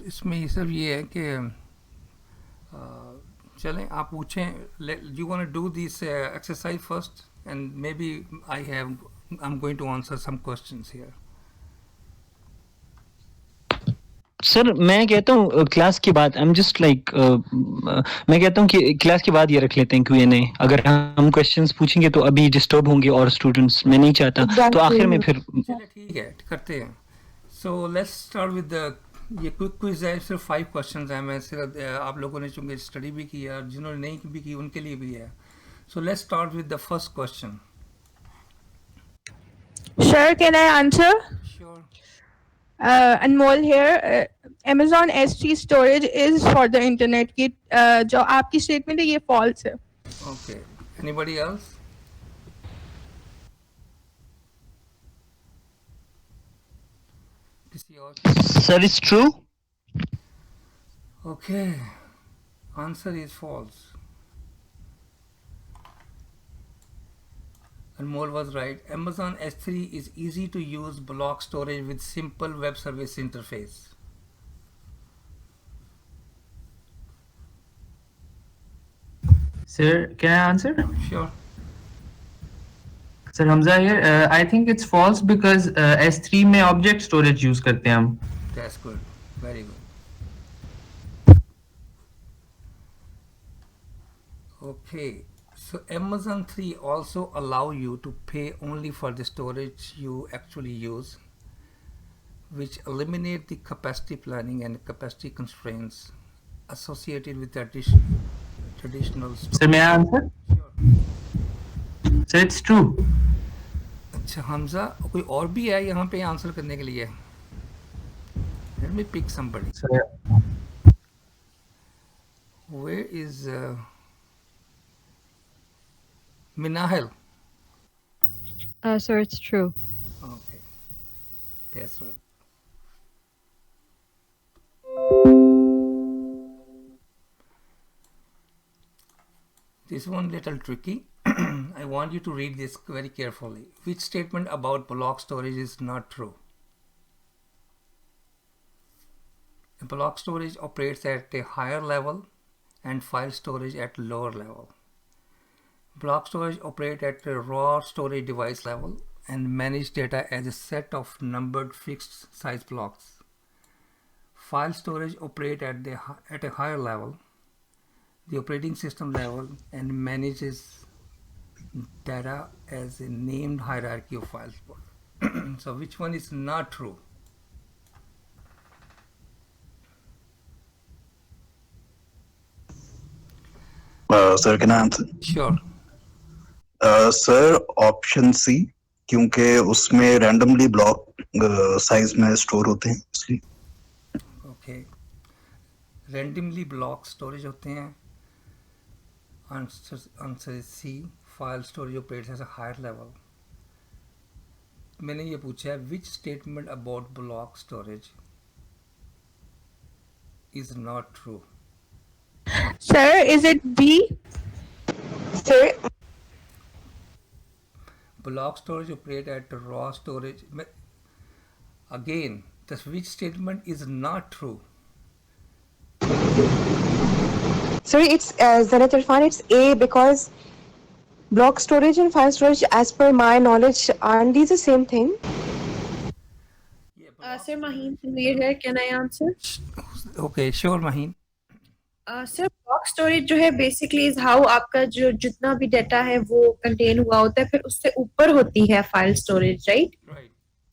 इसमें ये सब ये है कि चलें आप पूछें you want to do this exercise first and maybe I am going to answer some questions here. Sir मैं कहता हूँ क्लास के बाद आई एम जस्ट लाइक मैं कहता हूँ कि क्लास के बाद ये रख लेते हैं Q&A. अगर हम क्वेश्चंस पूछेंगे तो अभी डिस्टर्ब होंगे और स्टूडेंट्स, मैं नहीं चाहता. तो आखिर में फिर चलिए ठीक है करते हैं. So let's start with the ये क्विक क्विज है. सिर्फ 5 क्वेश्चंस हैं. मैं सिर्फ आप लोगों ने चूंकि स्टडी भी की है और जिन्होंने नहीं भी की उनके लिए भी है. So let's start with the first question. Sure, can I answer? Sure. Anmol here. Amazon S3 storage is for the internet की जो आपकी statement है ये false है. ओके. Anybody else? किसी और? Sir it's true. Okay. Answer is false. Anmol was right. Amazon S3 is easy to use block storage with simple web service interface. Sir, can I answer? Sure. Sir Hamza here. I think it's false because S3 में object storage use करते हैं हम. That's good. Very good. Okay. So Amazon 3 also allow you to pay only for the storage you actually use, which eliminate the capacity planning and capacity constraints associated with traditional storage. Sir, may I answer? Sure. Sir, it's true. अच्छा हमजा, कोई और भी है यहाँ पे answer करने के लिए? Let me pick somebody. Sir, Where is Minahel? Sir, it's true. Okay, that's right. This one little tricky. I want you to read this very carefully. Which statement about block storage is not true? Block storage operates at a higher level and file storage at lower level. Block storage operates at a raw storage device level and manage data as a set of numbered fixed size blocks. File storage operates at a higher level, the operating system level, and manages data as a named hierarchy of files. So which one is not true? Sir, can I answer? Sure. Sir, option C, क्योंकि उसमें randomly block size में store होते हैं इसलिए. Okay. Randomly block storage होते हैं. Answer is C. File storage operates at a higher level. मैंने ये पूछा है which statement about block storage is not true? Sir, is it B? Sir, Block storage operate at raw storage. Again, this which statement is not true? sorry, it's Zanat Irfan, it's A because block storage and file storage, as per my knowledge, aren't these the same thing? Yeah, Sir, Maheen Tanveer here. Can I answer? Okay, sure, Maheen. Sir, block storage जो है basically is how आपका जो जितना भी data है वो contain हुआ होता है फिर उससे ऊपर होती है file storage, right?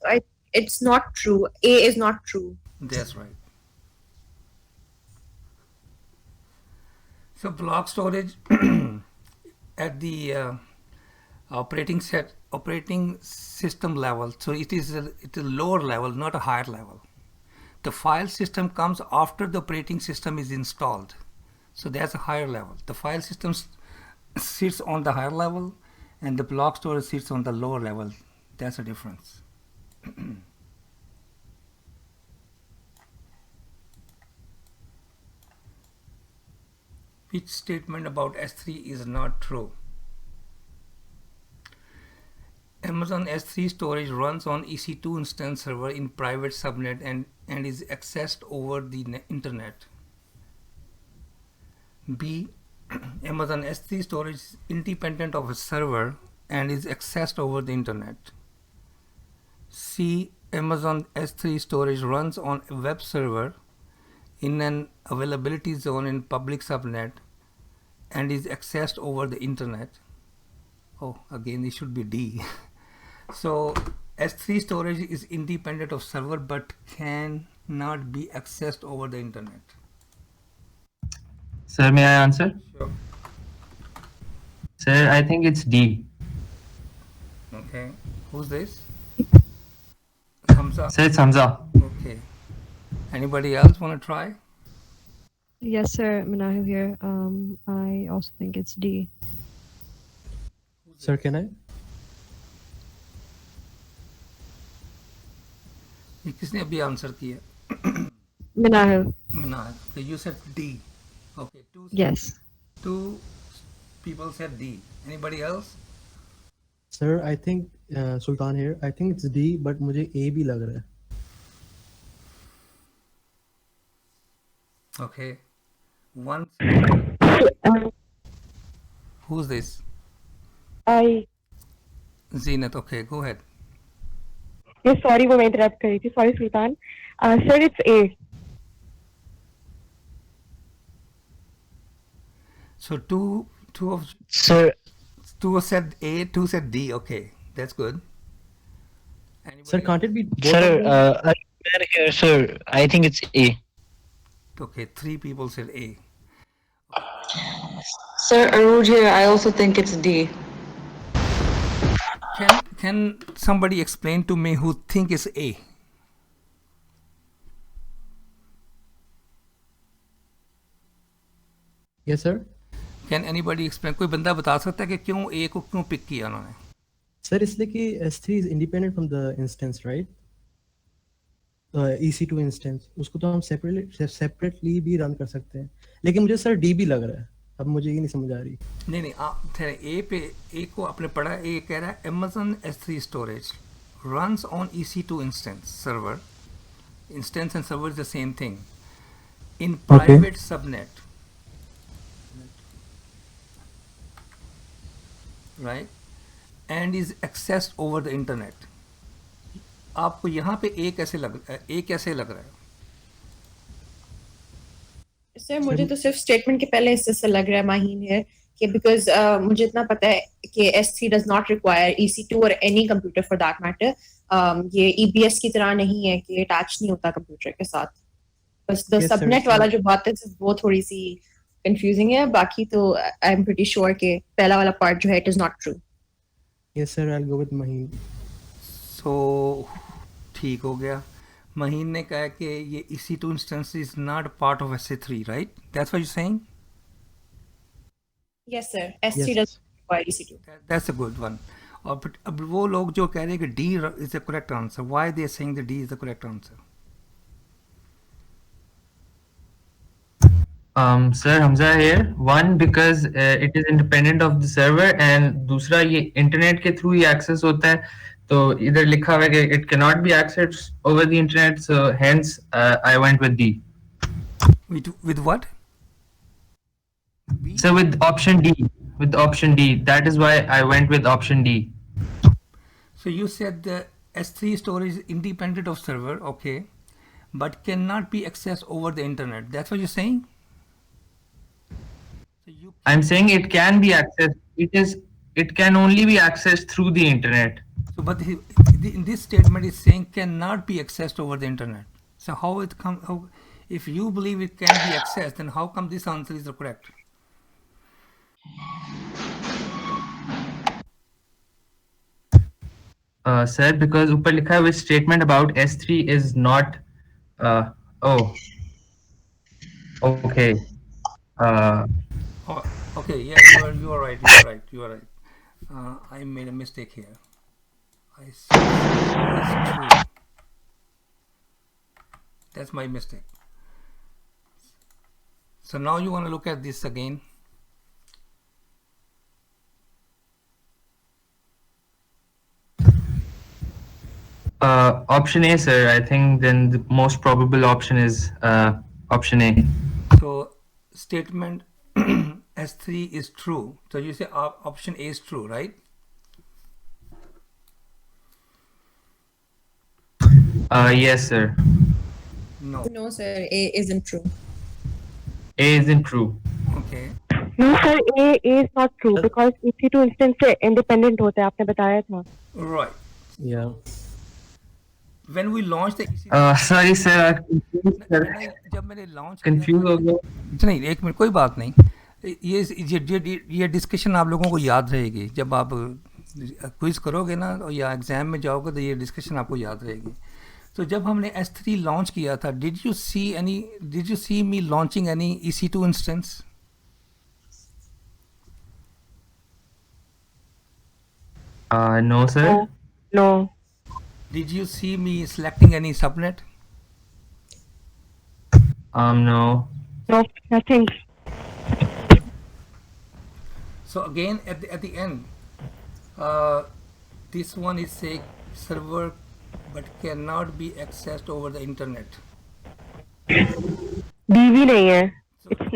Right. It's not true. A is not true. That's right. So block storage at the operating system level. So it is a lower level, not a higher level. The file system comes after the operating system is installed. So that's a higher level. The file system sits on the higher level and the block storage sits on the lower level. That's a difference. Which statement about S3 is not true? Amazon S3 storage runs on EC2 instance server in private subnet and is accessed over the internet. B. Amazon S3 storage is independent of a server and is accessed over the internet. C. Amazon S3 storage runs on a web server in an availability zone in public subnet and is accessed over the internet. Oh, again, it should be D. So S3 storage is independent of server but cannot be accessed over the internet. Sir, may I answer? Sure. Sir, I think it's D. Okay. Who's this? Hamza. Sir, it's Hamza. Okay. Anybody else want to try? Yes, sir. Manahil here. I also think it's D. Sir, can I? ये किसने अभी answer किया? Manahil. Minal. So you said D. Okay. Yes. Two people said D. Anybody else? Sir, I think Sultan here. I think it's D, but मुझे A भी लग रहा है. Okay. One. Who's this? I Zenat. Okay, go ahead. yes, sorry वो मैं interrupt कर रही थी. Sorry Sultan. Sir, it's A. So two Sir, said A, two said D. Okay, that's good. Anybody Sir, else? can't it be both? sir, of them? I'm here, sir. I think it's A. Okay, three people said A. Sir, Aruj here. I also think it's D. Can somebody explain to me who think is A? Yes, sir. Can anybody explain? कोई बंदा बता सकता है कि क्यों A को क्यों pick किया उन्होंने? Sir, इसलिए कि S3 is independent from the instance, right? EC2 instance. उसको तो हम separately भी run कर सकते हैं. लेकिन मुझे सर D भी लग रहा है. अब मुझे ये नहीं समझ आ रही. नहीं आप A पे A को आपने पढ़ा. A कह रहा है Amazon S3 storage runs on EC2 instance server. Instance and server is the same thing. In private subnet. Right? And is accessed over the internet. आपको यहाँ पे A कैसे लग रहा है? सर मुझे तो सिर्फ स्टेटमेंट के पहले हिस्से से लग रहा है माहीन है कि बिकॉज मुझे इतना पता है कि S3 does not require EC2 और any computer for that matter. ये EBS की तरह नहीं है कि अटैच नहीं होता कंप्यूटर के साथ. बस द सबनेट वाला जो बात है वो थोड़ी सी कंफ्यूजिंग है. बाकी तो आई एम प्रीटी श्योर कि पहला वाला पार्ट जो है it is not true. Yes, sir. I'll go with Maheen. So ठीक हो गया. महीन ने कहा कि ये EC2 instance is not part of SA3, right? That's what you're saying? Yes sir. S3 Yes. does require EC2. That's a good one. और but अब वो लोग जो कह रहे हैं कि D is the correct answer. Why they are saying that D is the correct answer? Sir, Hamza here. One, because it is independent of the server, and दूसरा ये internet के through ही access होता है. तो इधर लिखा हुआ है कि it cannot be accessed over the internet. So hence, I went with D. With what? B? So with option D. With option D. That is why I went with option D. So you said the S3 storage is independent of server, okay, but cannot be accessed over the internet. That's what you're saying? So I'm saying it can be accessed. It can only be accessed through the internet. So, but in this statement is saying cannot be accessed over the internet. So how it come? How, if you believe it can be accessed, then how come this answer is the correct? Sir, because ऊपर लिखा है with statement about S3 is not. Okay. Oh, okay, yeah, you are right. I made a mistake here. I see. That's true. That's my mistake. So now you want to look at this again. Option A, sir. I think then the most probable option is option A. So statement S3 is true. So you say option A is true, right? Yes, sir. No. No, sir. A isn't true. A isn't true. Okay. No sir, A is not true because EC2 instance से independent होता है, आपने बताया था. Right. Yeah. When we launched the EC2, Sorry, sir. जब मैंने launch Confused हो गया. नहीं, एक मिनट, कोई बात नहीं. ये डिस्कशन आप लोगों को याद रहेगी जब आप क्विज करोगे ना या एग्जाम में जाओगे तो ये डिस्कशन आपको याद रहेगी. तो जब हमने S3 लॉन्च किया था, did you see me launching any EC2 instance? No, sir. No. Did you see me selecting any subnet? No. No, nothing. So again, at the end, this one is say server but cannot be accessed over the internet. DB नहीं है.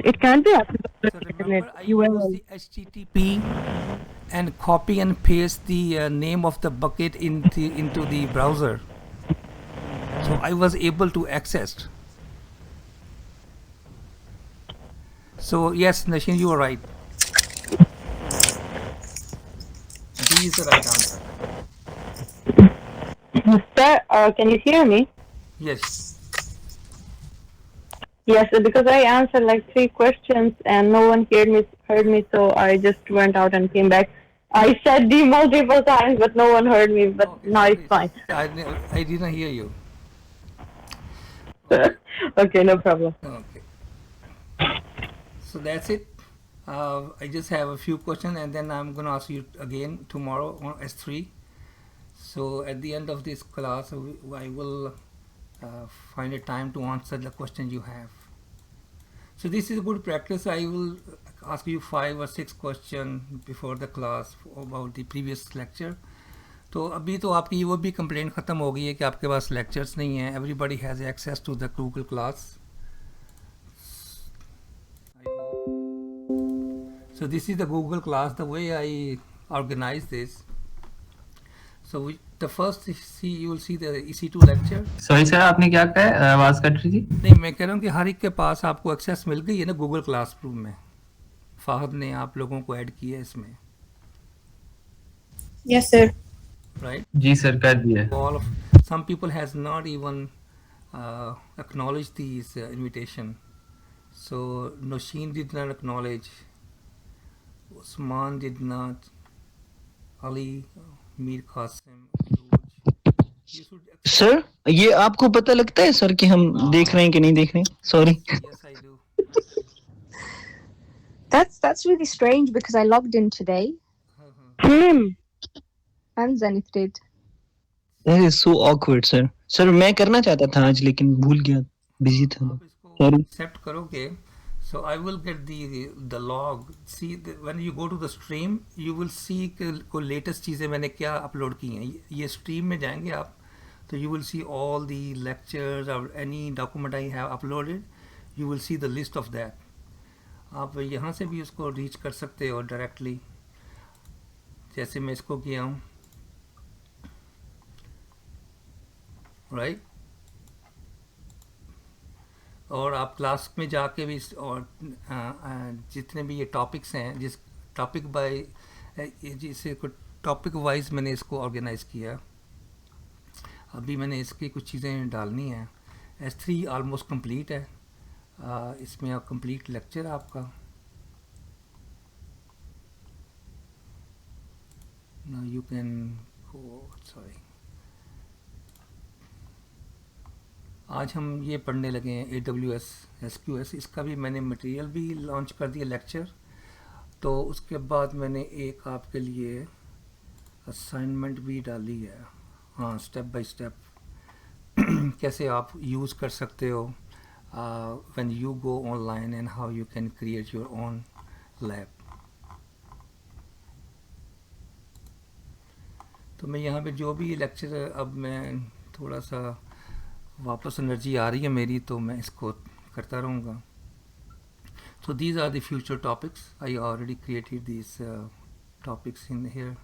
It can't be accessed So over the remember, internet. I use the HTTP and copy and paste the name of the bucket into the browser. So I was able to access. So yes, Nashin, you are right. D is the right answer. Sir, can you hear me? Yes. Yes, because I answered like 3 questions and no one heard me, so I just went out and came back. I said D multiple times, but no one heard me. But Okay, now it's fine. I didn't hear you. Okay, no problem. Okay. So that's it. I just have a few questions and then I'm going to ask you again tomorrow on S3. So at the end of this class, I will find a time to answer the questions you have. So this is a good practice. I will ask you 5 or 6 questions before the class about the previous lecture. तो अभी तो आपकी वो भी complaint ख़त्म हो गई है कि आपके पास लेक्चर्स नहीं हैं. Everybody has access to the Google class. So this is the Google class, the way I organize this. So the first you will see the EC2 lecture. Sorry, sir. आपने क्या कहा है? आवाज कट रही थी. नहीं, मैं कह रहा हूँ कि हर एक के पास आपको एक्सेस मिल गई है ना गूगल क्लासरूम में. फाहद ने आप लोगों को ऐड किया है इसमें. Yes, sir. Right? जी सर, कर दिया. All of some people has not even acknowledged this invitation. So Noshin did not acknowledge. Usman did not. Ali, Mir Qasim. Sir ये आपको पता लगता है सर कि हम देख रहे हैं कि नहीं देख रहे हैं? Sorry. Yes, I do. That's really strange because I logged in today. And Zenith did. That is so awkward, sir. Sir मैं करना चाहता था आज लेकिन भूल गया, बिजी था. आप इसको Sorry. accept करोगे. So I will get the log. See when you go to the stream, you will see को latest चीज़ें मैंने क्या अपलोड की हैं. ये stream में जाएंगे आप, तो you will see all the lectures or any document I have uploaded. You will see the list of that. आप यहाँ से भी उसको रीच कर सकते हो डायरेक्टली, जैसे मैं इसको किया हूँ. राइट. और आप क्लास में जाके भी और जितने भी ये टॉपिक्स हैं, जिस टॉपिक बाय जिसे टॉपिक वाइज मैंने इसको ऑर्गेनाइज किया. अभी मैंने इसकी कुछ चीज़ें डालनी हैं. S3 ऑलमोस्ट कंप्लीट है. इसमें आप कंप्लीट लेक्चर आपका. Now you can go. Sorry, आज हम ये पढ़ने लगे हैं AWS SQS. इसका भी मैंने मटेरियल भी लॉन्च कर दिया लेक्चर. तो उसके बाद मैंने एक आपके लिए असाइनमेंट भी डाली है. हाँ, स्टेप बाय स्टेप कैसे आप यूज़ कर सकते हो when you go online and how you can create your own lab. तो मैं यहाँ पे जो भी लेक्चर अब मैं थोड़ा सा वापस एनर्जी आ रही है मेरी, तो मैं इसको करता रहूँगा. So these are the future topics. I already created these topics in here,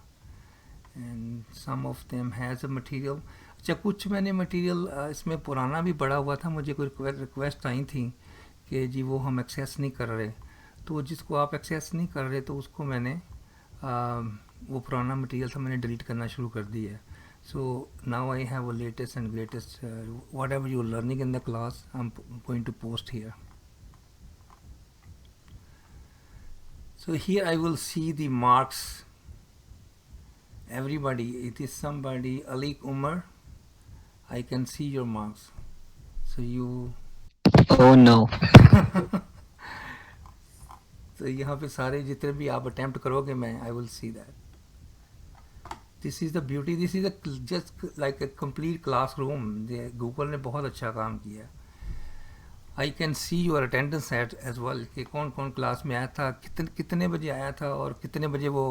and some of them has a material. अच्छा, कुछ मैंने मटेरियल इसमें पुराना भी पड़ा हुआ था. मुझे कोई रिक्वेस्ट आई थी कि जी वो हम एक्सेस नहीं कर रहे, तो जिसको आप एक्सेस नहीं कर रहे तो उसको मैंने वो पुराना मटेरियल था, मैंने डिलीट करना शुरू कर दिया है. So now I have a latest and greatest whatever you're learning in the class, I'm going to post here. So here I will see the marks. Everybody, it is somebody, Alik Umar. I can see your marks. So you. Oh no. So यहाँ पे सारे जितने भी आप attempt करोगे मैं I will see that. This is the beauty. This is just like a complete classroom. Google ने बहुत अच्छा काम किया. I can see your attendance at as well कि कौन कौन क्लास में आया था, कितने बजे आया था और कितने बजे वो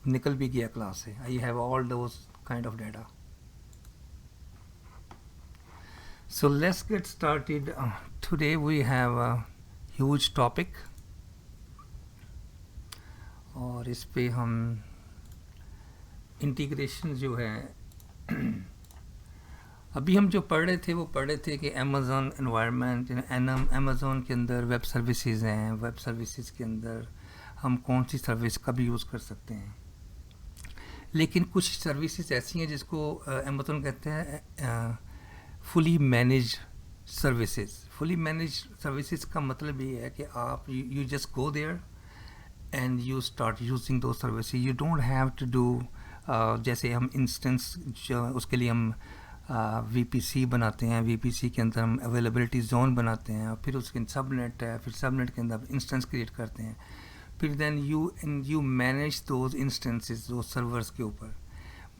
निकल भी गया क्लास से. I have all those kind of data. So let's get started. Today we have a huge topic और इस पे हम इंटीग्रेशन जो है अभी हम जो पढ़ रहे थे वो पढ़ रहे थे कि अमेज़ॉन एनवायरनमेंट, अमेज़ॉन के अंदर वेब सर्विसेज हैं, वेब सर्विसेज के अंदर हम कौन सी सर्विस कब यूज़ कर सकते हैं. लेकिन कुछ सर्विसेज ऐसी हैं जिसको अमेज़ॉन कहते हैं fully manage services. Fully manage services का मतलब ये है कि आप you just go there and you start using those services. You don't have to do जैसे हम इंस्टेंस उसके लिए हम VPC बनाते हैं, VPC के अंदर हम अवेलेबिलिटी जोन बनाते हैं, और फिर उसके सबनेट है, फिर सबनेट के अंदर इंस्टेंस क्रिएट करते हैं, फिर then you manage those instances दो सर्वर्स के ऊपर.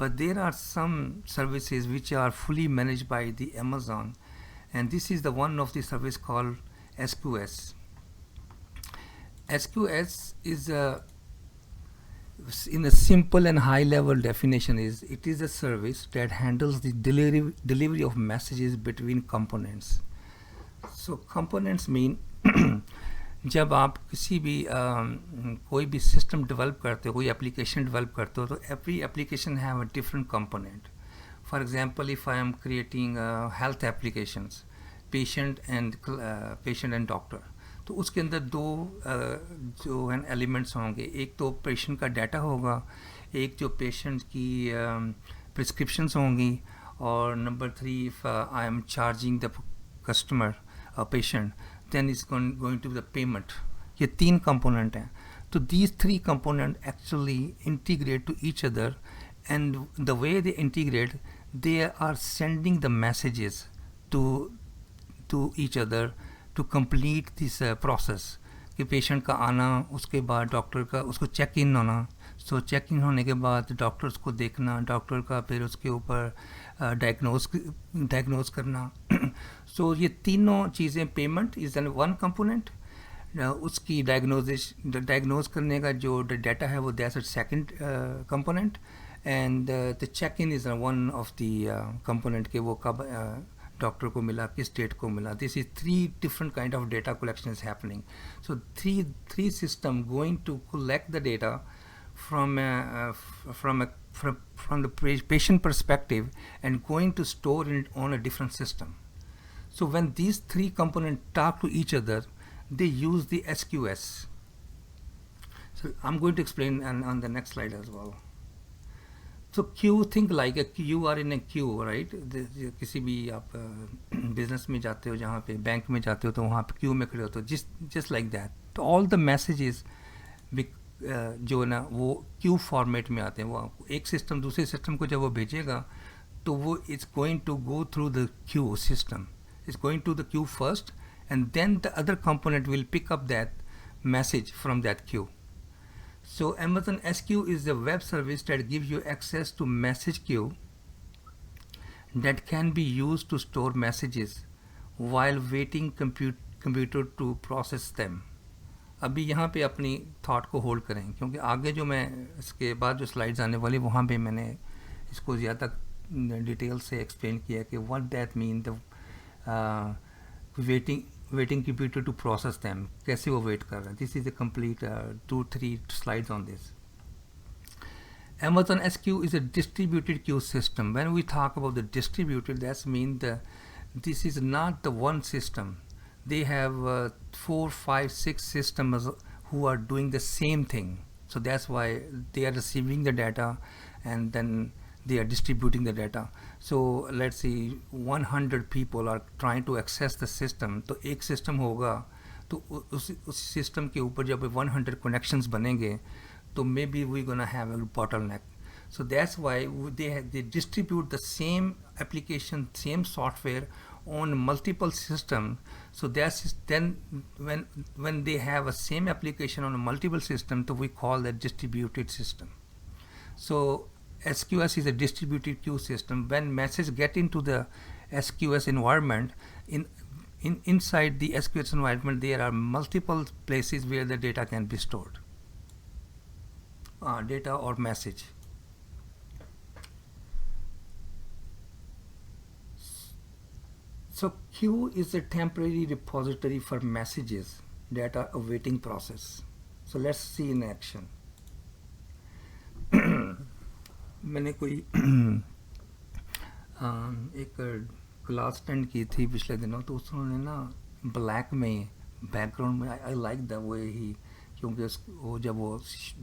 But there are some services which are fully manage by the Amazon, and this is the one of the service called SQS. SQS is in a simple and high level definition is it is a service that handles the delivery of messages between components. So components mean जब आप किसी भी कोई भी system develop करते हो, कोई application develop करते हो, तो every application have a different component. For example, if I am creating health applications, patient and doctor, तो उसके अंदर दो जो है एलिमेंट्स होंगे. एक तो पेशेंट का डाटा होगा, एक जो पेशेंट की प्रिस्क्रिप्शंस होंगी, और number 3 if I am charging the customer patient then is going to the payment. ये 3 कंपोनेंट हैं. तो these 3 component actually integrate to each other, and the way they integrate, they are sending the messages to each other to complete this process. कि patient का आना, उसके बाद doctor का उसको चेक इन होना, सो चेक इन होने के बाद डॉक्टर उसको देखना, डॉक्टर का फिर उसके ऊपर डायग्नोज करना. सो ये तीनों चीज़ें, payment is an one component, उसकी डायग्नोज करने का जो डाटा है वो that's second component, and the check in is one of the component के वो कब डॉक्टर को मिला, किस डेट को मिला. This is 3 different kind of data collection is happening. So three system going to collect the data from the patient perspective and going to store it on a different system. So when these 3 components talk to each other, they use the SQS. So I'm going to explain on the next slide as well. So queue, think like you are in a queue, right? किसी भी आप business में जाते हो, जहाँ पे bank में जाते हो, तो वहाँ पे क्यू में खड़े होते हो, just like that. तो all the messages जो ना वो क्यू फॉर्मेट में आते हैं. वो एक सिस्टम दूसरे सिस्टम को जब वो भेजेगा तो वो it's going to go through the queue system, it's going to the queue first, and then the other component will pick up that message from that queue. So Amazon SQ is a web service that gives you access to message queue that can be used to store messages while waiting computer to process them. अभी यहाँ पे अपनी thought को hold करें, क्योंकि आगे जो मैं इसके बाद जो स्लाइड्स आने वाली वहाँ पे मैंने इसको ज़्यादा डिटेल से एक्सप्लेन किया कि what that mean the waiting computer to process them, कैसे वो वेट कर रहा है. This is a complete 2-3 slides on this. Amazon SQ is a distributed queue system. When we talk about the distributed, that means this is not the one system. They have 4, 5, 6 systems who are doing the same thing. So that's why they are receiving the data and then they are distributing the data. So let's say 100 people are trying to access the system. तो एक system होगा तो उस system के ऊपर जब 100 connections बनेंगे तो maybe we're gonna have a bottleneck. So that's why they distribute the same application, same software on multiple systems. So that's then when they have a same application on a multiple system, so we call that distributed system. So SQS is a distributed queue system. When messages get into the SQS environment, inside the SQS environment there are multiple places where the data can be stored. Data or message. So queue is a temporary repository for messages that are awaiting process. So let's see in action. मैंने कोई एक class attend की थी पिछले दिनों, तो उसने ना ब्लैक में बैकग्राउंड में आई लाइक द वे ही, क्योंकि वो जब वो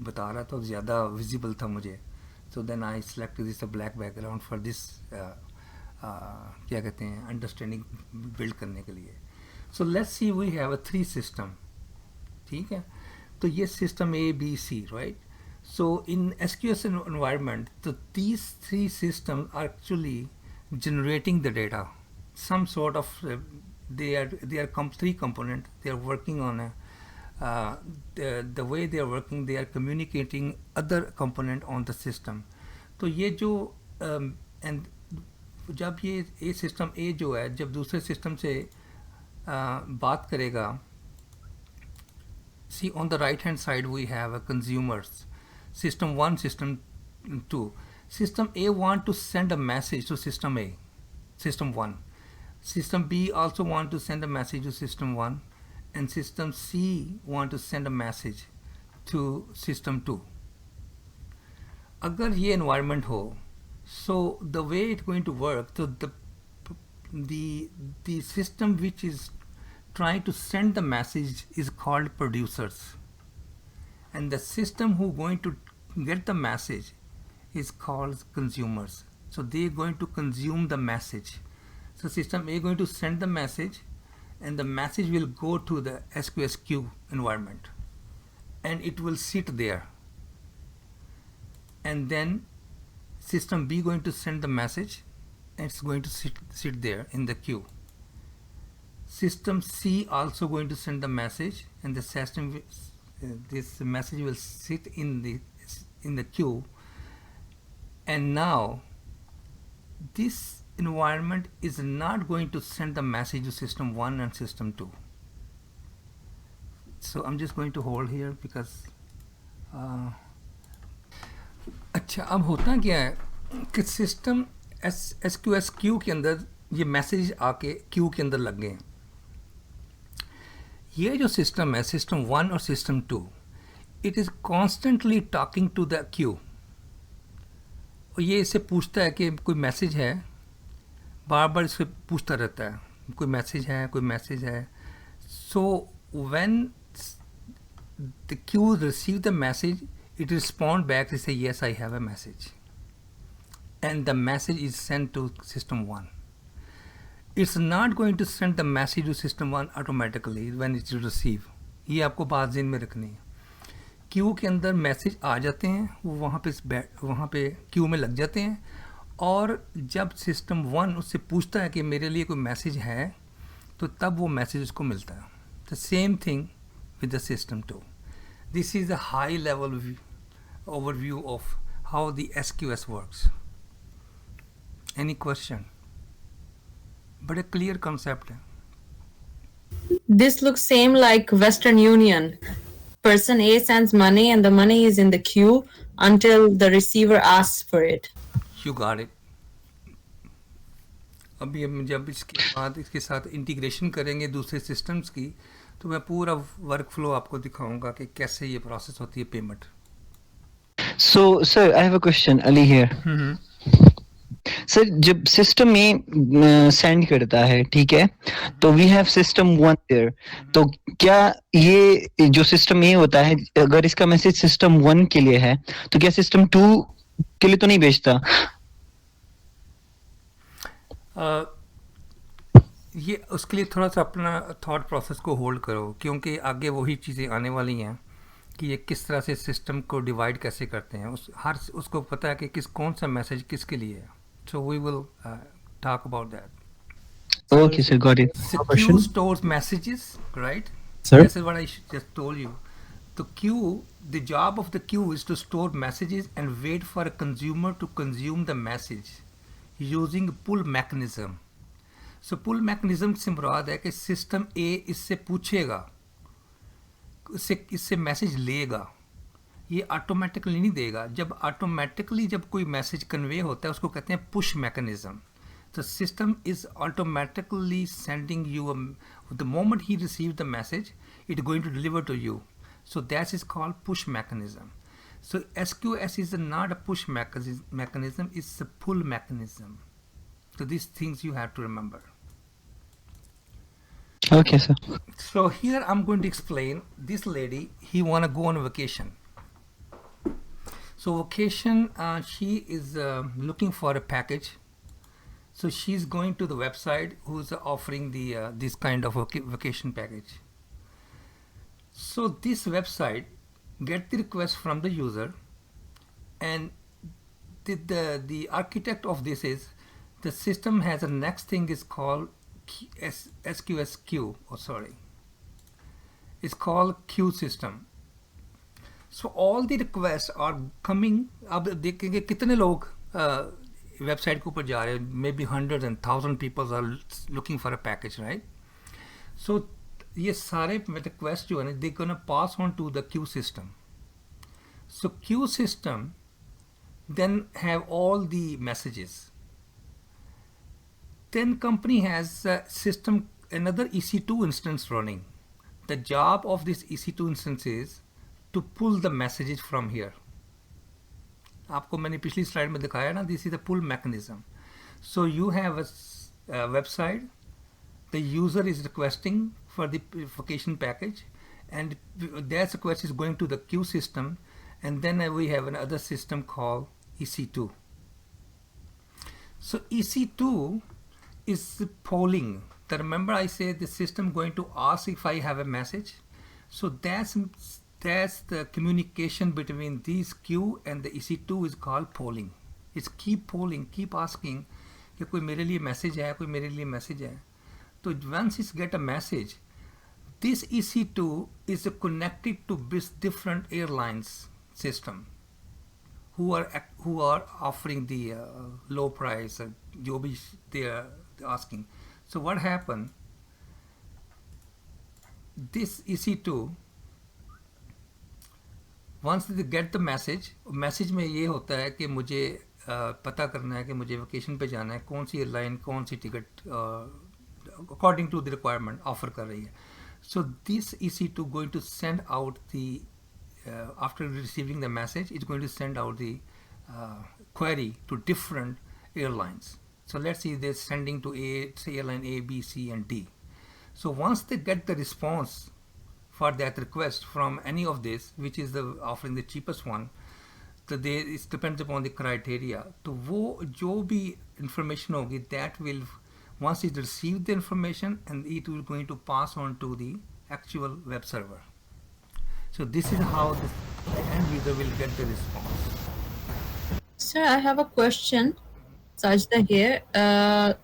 बता रहा था ज़्यादा विजिबल था मुझे. So then I select this a black background for this क्या कहते हैं अंडरस्टैंडिंग बिल्ड करने के लिए. So let's see we have a 3 सिस्टम. ठीक है, तो ये system A, B, C, right. So in SQS environment, these 3 systems are actually generating the data. Some sort of they are 3 components. They are working on the way they are working. They are communicating other component on the system. तो ये जो and जब ये system A जो है जब दूसरे system से बात करेगा, see on the right hand side we have a consumers. System 1, System 2. System A want to send a message to System A, System 1. System B also want to send a message to System 1, and System C want to send a message to System 2. अगर ये environment हो, so the way it's going to work, so the system which is trying to send the message is called producers. And the system who going to get the message is called consumers. So they are going to consume the message. So system A going to send the message, and the message will go to the SQS queue environment, and it will sit there. And then system B going to send the message, and it's going to sit there in the queue. System C also going to send the message, and the system this message will sit in the queue. And now this environment is not going to send the message to system 1 and system 2. So I'm just going to hold here because अच्छा, अब होता क्या है कि system SQS Q के अंदर ये message आके क्यू के अंदर लग गए. ये जो सिस्टम है सिस्टम 1 और system 2, it is constantly talking to the queue. और ये इससे पूछता है कि कोई मैसेज है, बार बार इससे पूछता रहता है कोई मैसेज है, कोई मैसेज है. So when the Q receive the message, it respond back to say yes, I have a message, and the message is sent to system 1. It's not going to send the message to system 1 automatically when it's received. ये आपको बात ज़हन में रखनी है. Q के अंदर message आ जाते हैं, वो वहाँ पे क्यू में लग जाते हैं, और जब सिस्टम 1 उससे पूछता है कि मेरे लिए कोई मैसेज है, तो तब वो मैसेज उसको मिलता है. The same thing with the system 2. This is a high level overview of how the SQS works. Any question? But a clear concept. This looks same like Western Union. Person A sends money and the money is in the queue until the receiver asks for it. You got it. अभी हम जब इसके बाद इसके साथ integration करेंगे दूसरे systems की, तो मैं पूरा वर्क फ्लो आपको दिखाऊंगा कि कैसे ये प्रोसेस होती है payment. So, sir, I have a question. Ali here. Sir जब सिस्टम में सेंड करता है, ठीक है, तो वी हैव सिस्टम 1 देयर, तो क्या ये जो सिस्टम ए होता है, अगर इसका मैसेज सिस्टम 1 के लिए है तो क्या सिस्टम 2 के लिए तो नहीं भेजता? ये उसके लिए थोड़ा सा अपना थॉट प्रोसेस को होल्ड करो, क्योंकि आगे वही चीज़ें आने वाली हैं कि ये किस तरह से सिस्टम को डिवाइड कैसे करते हैं. उसको पता है कि कौन सा मैसेज किसके लिए है. So we will talk about that. Okay, sir, got it. So queue stores messages, right? Sir? This is what I just told you. The job of the queue is to store messages and wait for a consumer to consume the message using pull mechanism. So pull mechanism से मुराद है कि system A इससे पूछेगा, इससे message लेगा, ये automatically नहीं देगा. जब ऑटोमेटिकली जब कोई मैसेज कन्वे होता है उसको कहते हैं पुश मैकेनिज्म. तो system is automatically sending you, the moment he receive the message it going to deliver to you. So that is called push mechanism. So SQS is not a push mechanism, it's a pull mechanism. So these things you have to remember. Okay, sir. So here I'm going to explain this lady, he want to go on vacation. So vacation, she is looking for a package. So she's going to the website who's offering the this kind of vacation package. So this website get the request from the user, and the architect of this is the system has a next thing is called SQS queue. Oh, sorry. It's called queue system. So all the requests are coming. अब देखेंगे कितने लोग website के ऊपर जा रहे हैं. Maybe hundreds and thousands people are looking for a package, right? So ये सारे requests जो है ना, they're gonna pass on to the queue system. So queue system then have all the messages. Then company has system another EC2 instance running. The job of this EC2 instance is to pull the messages from here. आपको मैंने पिछली slide में दिखाया ना, this is the pull mechanism. So you have a website, the user is requesting for the vacation package, and that request is going to the queue system, and then we have another system called EC2. So EC2 is polling. Remember I said the system going to ask if I have a message. So that's the communication between these queue and the EC2 is called polling. It's keep polling, keep asking कि कोई मेरे लिए message है, कोई मेरे लिए message है. तो once it get a message, this EC2 is connected to different airlines system who are offering the low price, जो भी they are asking. So what happened? This EC2, once they get the message में ये होता है कि मुझे पता करना है कि मुझे वेकेशन पे जाना है, कौन सी एयरलाइन कौन सी ticket according to the requirement offer कर रही है. So this EC2 going to send out the after receiving the message, it's going to send out the query to different airlines. So let's say they're sending to say airline A, B, C, and D. So once they get the response for that request from any of this, which is the offering the cheapest one, so it depends upon the criteria. तो वो जो भी information होगी, that will once it receives the information, and it will going to pass on to the actual web server. So this is how the end user will get the response. Sir, I have a question. Sajda here.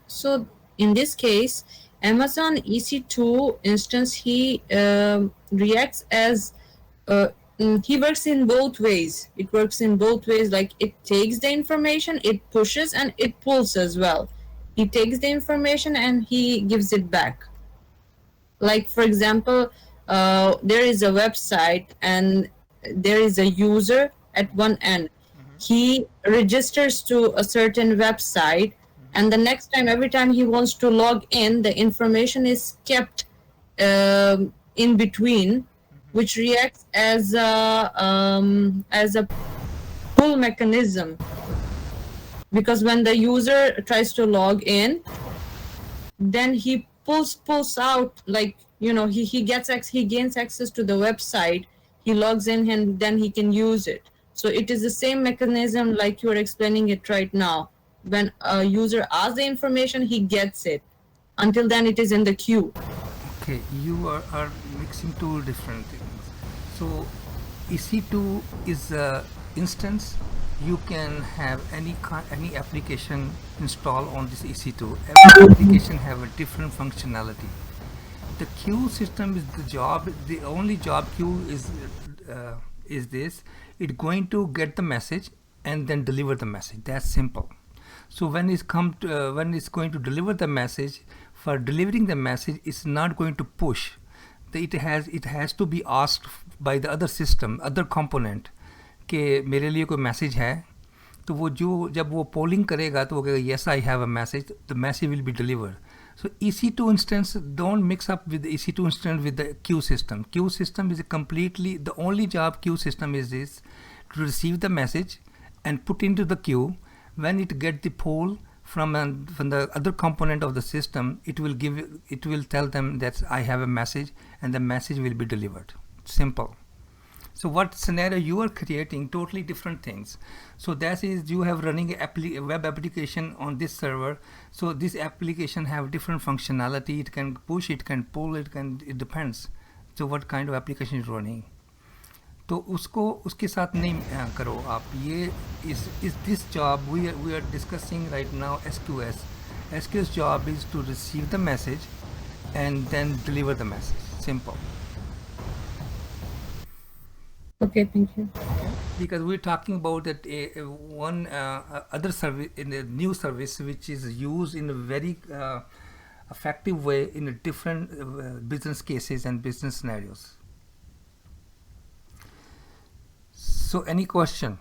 So in this case, Amazon EC2 instance, he reacts as he works in both ways. It works in both ways. Like it takes the information, it pushes, and it pulls as well. He takes the information and he gives it back. Like for example, there is a website and there is a user at one end. He registers to a certain website and the next time, every time he wants to log in, the information is kept in between, which reacts as a pull mechanism. Because when the user tries to log in, then he pulls out, like, you know, he gains access to the website, he logs in, and then he can use it. So it is the same mechanism like you are explaining it right now. When a user asks the information, he gets it. Until then, it is in the queue. Okay, you are mixing two different things. So EC2 is a instance. You can have any application install on this EC2. Every application have a different functionality. The queue system is the only job queue is this. It's going to get the message and then deliver the message. That's simple. So when it's going to deliver the message, for delivering the message, it's not going to push. It has to be asked by the other system, other component, कि मेरे लिए कोई message है, तो वो जब वो polling करेगा तो वो कहेगा yes I have a message, the message will be delivered. So EC2 instance, don't mix up with the EC2 instance with the queue system. Queue system is completely, the only job queue system is this, to receive the message and put into the queue. When it get the poll from the other component of the system, it will tell them that I have a message, and the message will be delivered. Simple. So what scenario you are creating, totally different things. So that is, you have running a web application on this server. So this application have different functionality. It can push, it can pull, it depends. So what kind of application is running. तो उसके साथ नहीं करो आप. ये is this job we are discussing right now. SQS job is to receive the message and then deliver the message. Simple. Okay, thank you. Because we're talking about that one other service, in a new service which is used in a very effective way in a different business cases and business scenarios. So any question?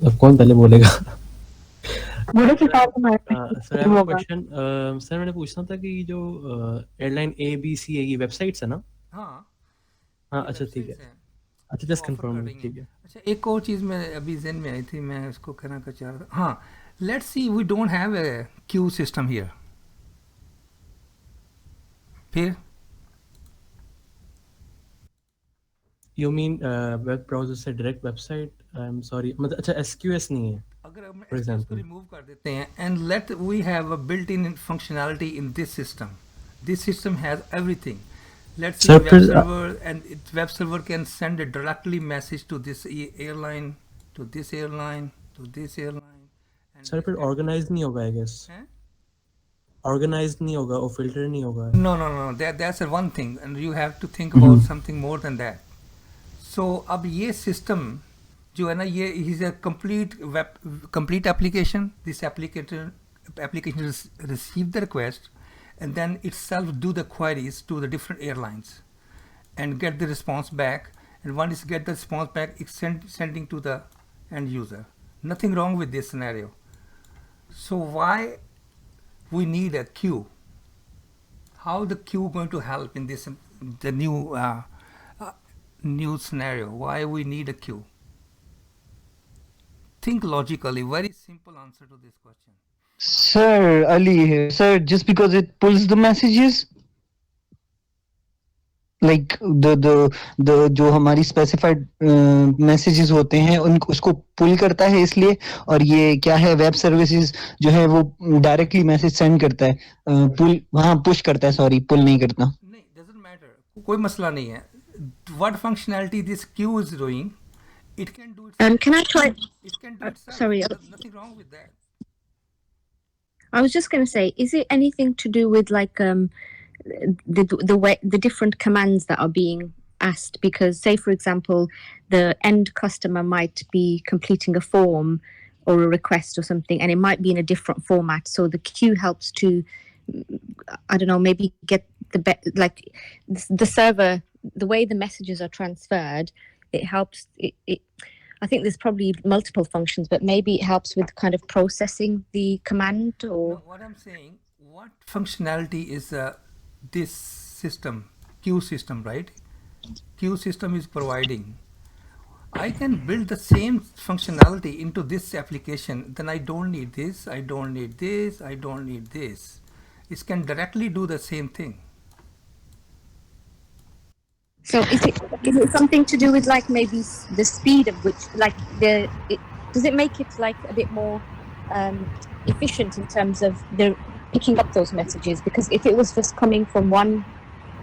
अब कौन पहले बोलेगा? Sir I have a question. Sir मैंने पूछना था कि जो airline ABC की वेबसाइट्स है ना? हाँ अच्छा ठीक है. अच्छा जस्ट कंफर्म. ठीक है. अच्छा एक और चीज़ मैं अभी ज़हन में आई थी, मैं उसको कहना चाह रहा था. हाँ, let's see we don't have a queue system here. फिर You mean web browser से direct website? I'm sorry. मतलब अच्छा SQS नहीं है. अगर हम SQS को रिमूव कर देते हैं and let we have a built-in functionality in this system. This system has everything. Let's say web server, and web server can send a directly message to this airline, to this airline, to this airline. Sir फिर organized नहीं होगा I guess. Organized नहीं होगा और filter नहीं होगा. No. That's one thing, and you have to think about something more than that. So अब ये system जो है ना, ये is a complete application. This application receive the request and then itself do the queries to the different airlines and get the response back. And once it get the response back, it's sending to the end user. Nothing wrong with this scenario. So why we need a queue? How the queue going to help in this the new scenario? Why we need a queue? Think logically. Very simple answer to this question. Sir, Ali, sir, just because it pulls the messages, like the जो हमारी specified messages होते हैं उसको pull करता है इसलिए, और ये क्या है web services जो है वो directly message send करता है, push करता है, sorry, pull नहीं करता. नहीं, doesn't matter. कोई मसला नहीं है. What functionality this queue is doing, it can do it. Can I try? It can do itself. Sorry. There's nothing wrong with that. I was just going to say, is it anything to do with like the way the different commands that are being asked? Because say for example, the end customer might be completing a form or a request or something, and it might be in a different format. So the queue helps to, I don't know, maybe get the server the way the messages are transferred, it helps. I think there's probably multiple functions, but maybe it helps with kind of processing the command or. No, what I'm saying, what functionality is this system, queue system, right? Queue system is providing. I can build the same functionality into this application, then I don't need this, I don't need this, I don't need this. It can directly do the same thing. So is it something to do with like maybe the speed of which, like does it make it like a bit more efficient in terms of the picking up those messages? Because if it was just coming from one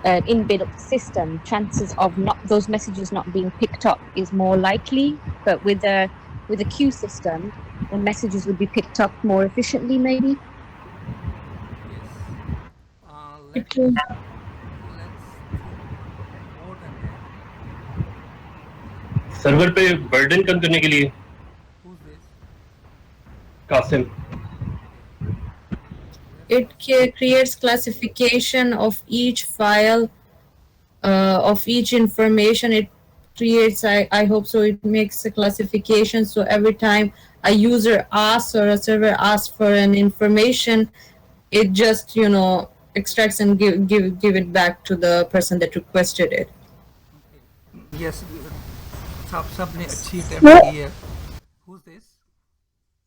inbuilt system, chances of those messages not being picked up is more likely. But with a queue system, the messages would be picked up more efficiently, maybe. Yes. Server पे burden कम करने के लिए Qasim It creates classification of each file, of each information. It creates, I hope so, it makes a classification. So every time a user asks or a server asks for an information, it just, extracts and give it back to the person that requested it. Yes, सबने अच्छी attempt की है. Who's this?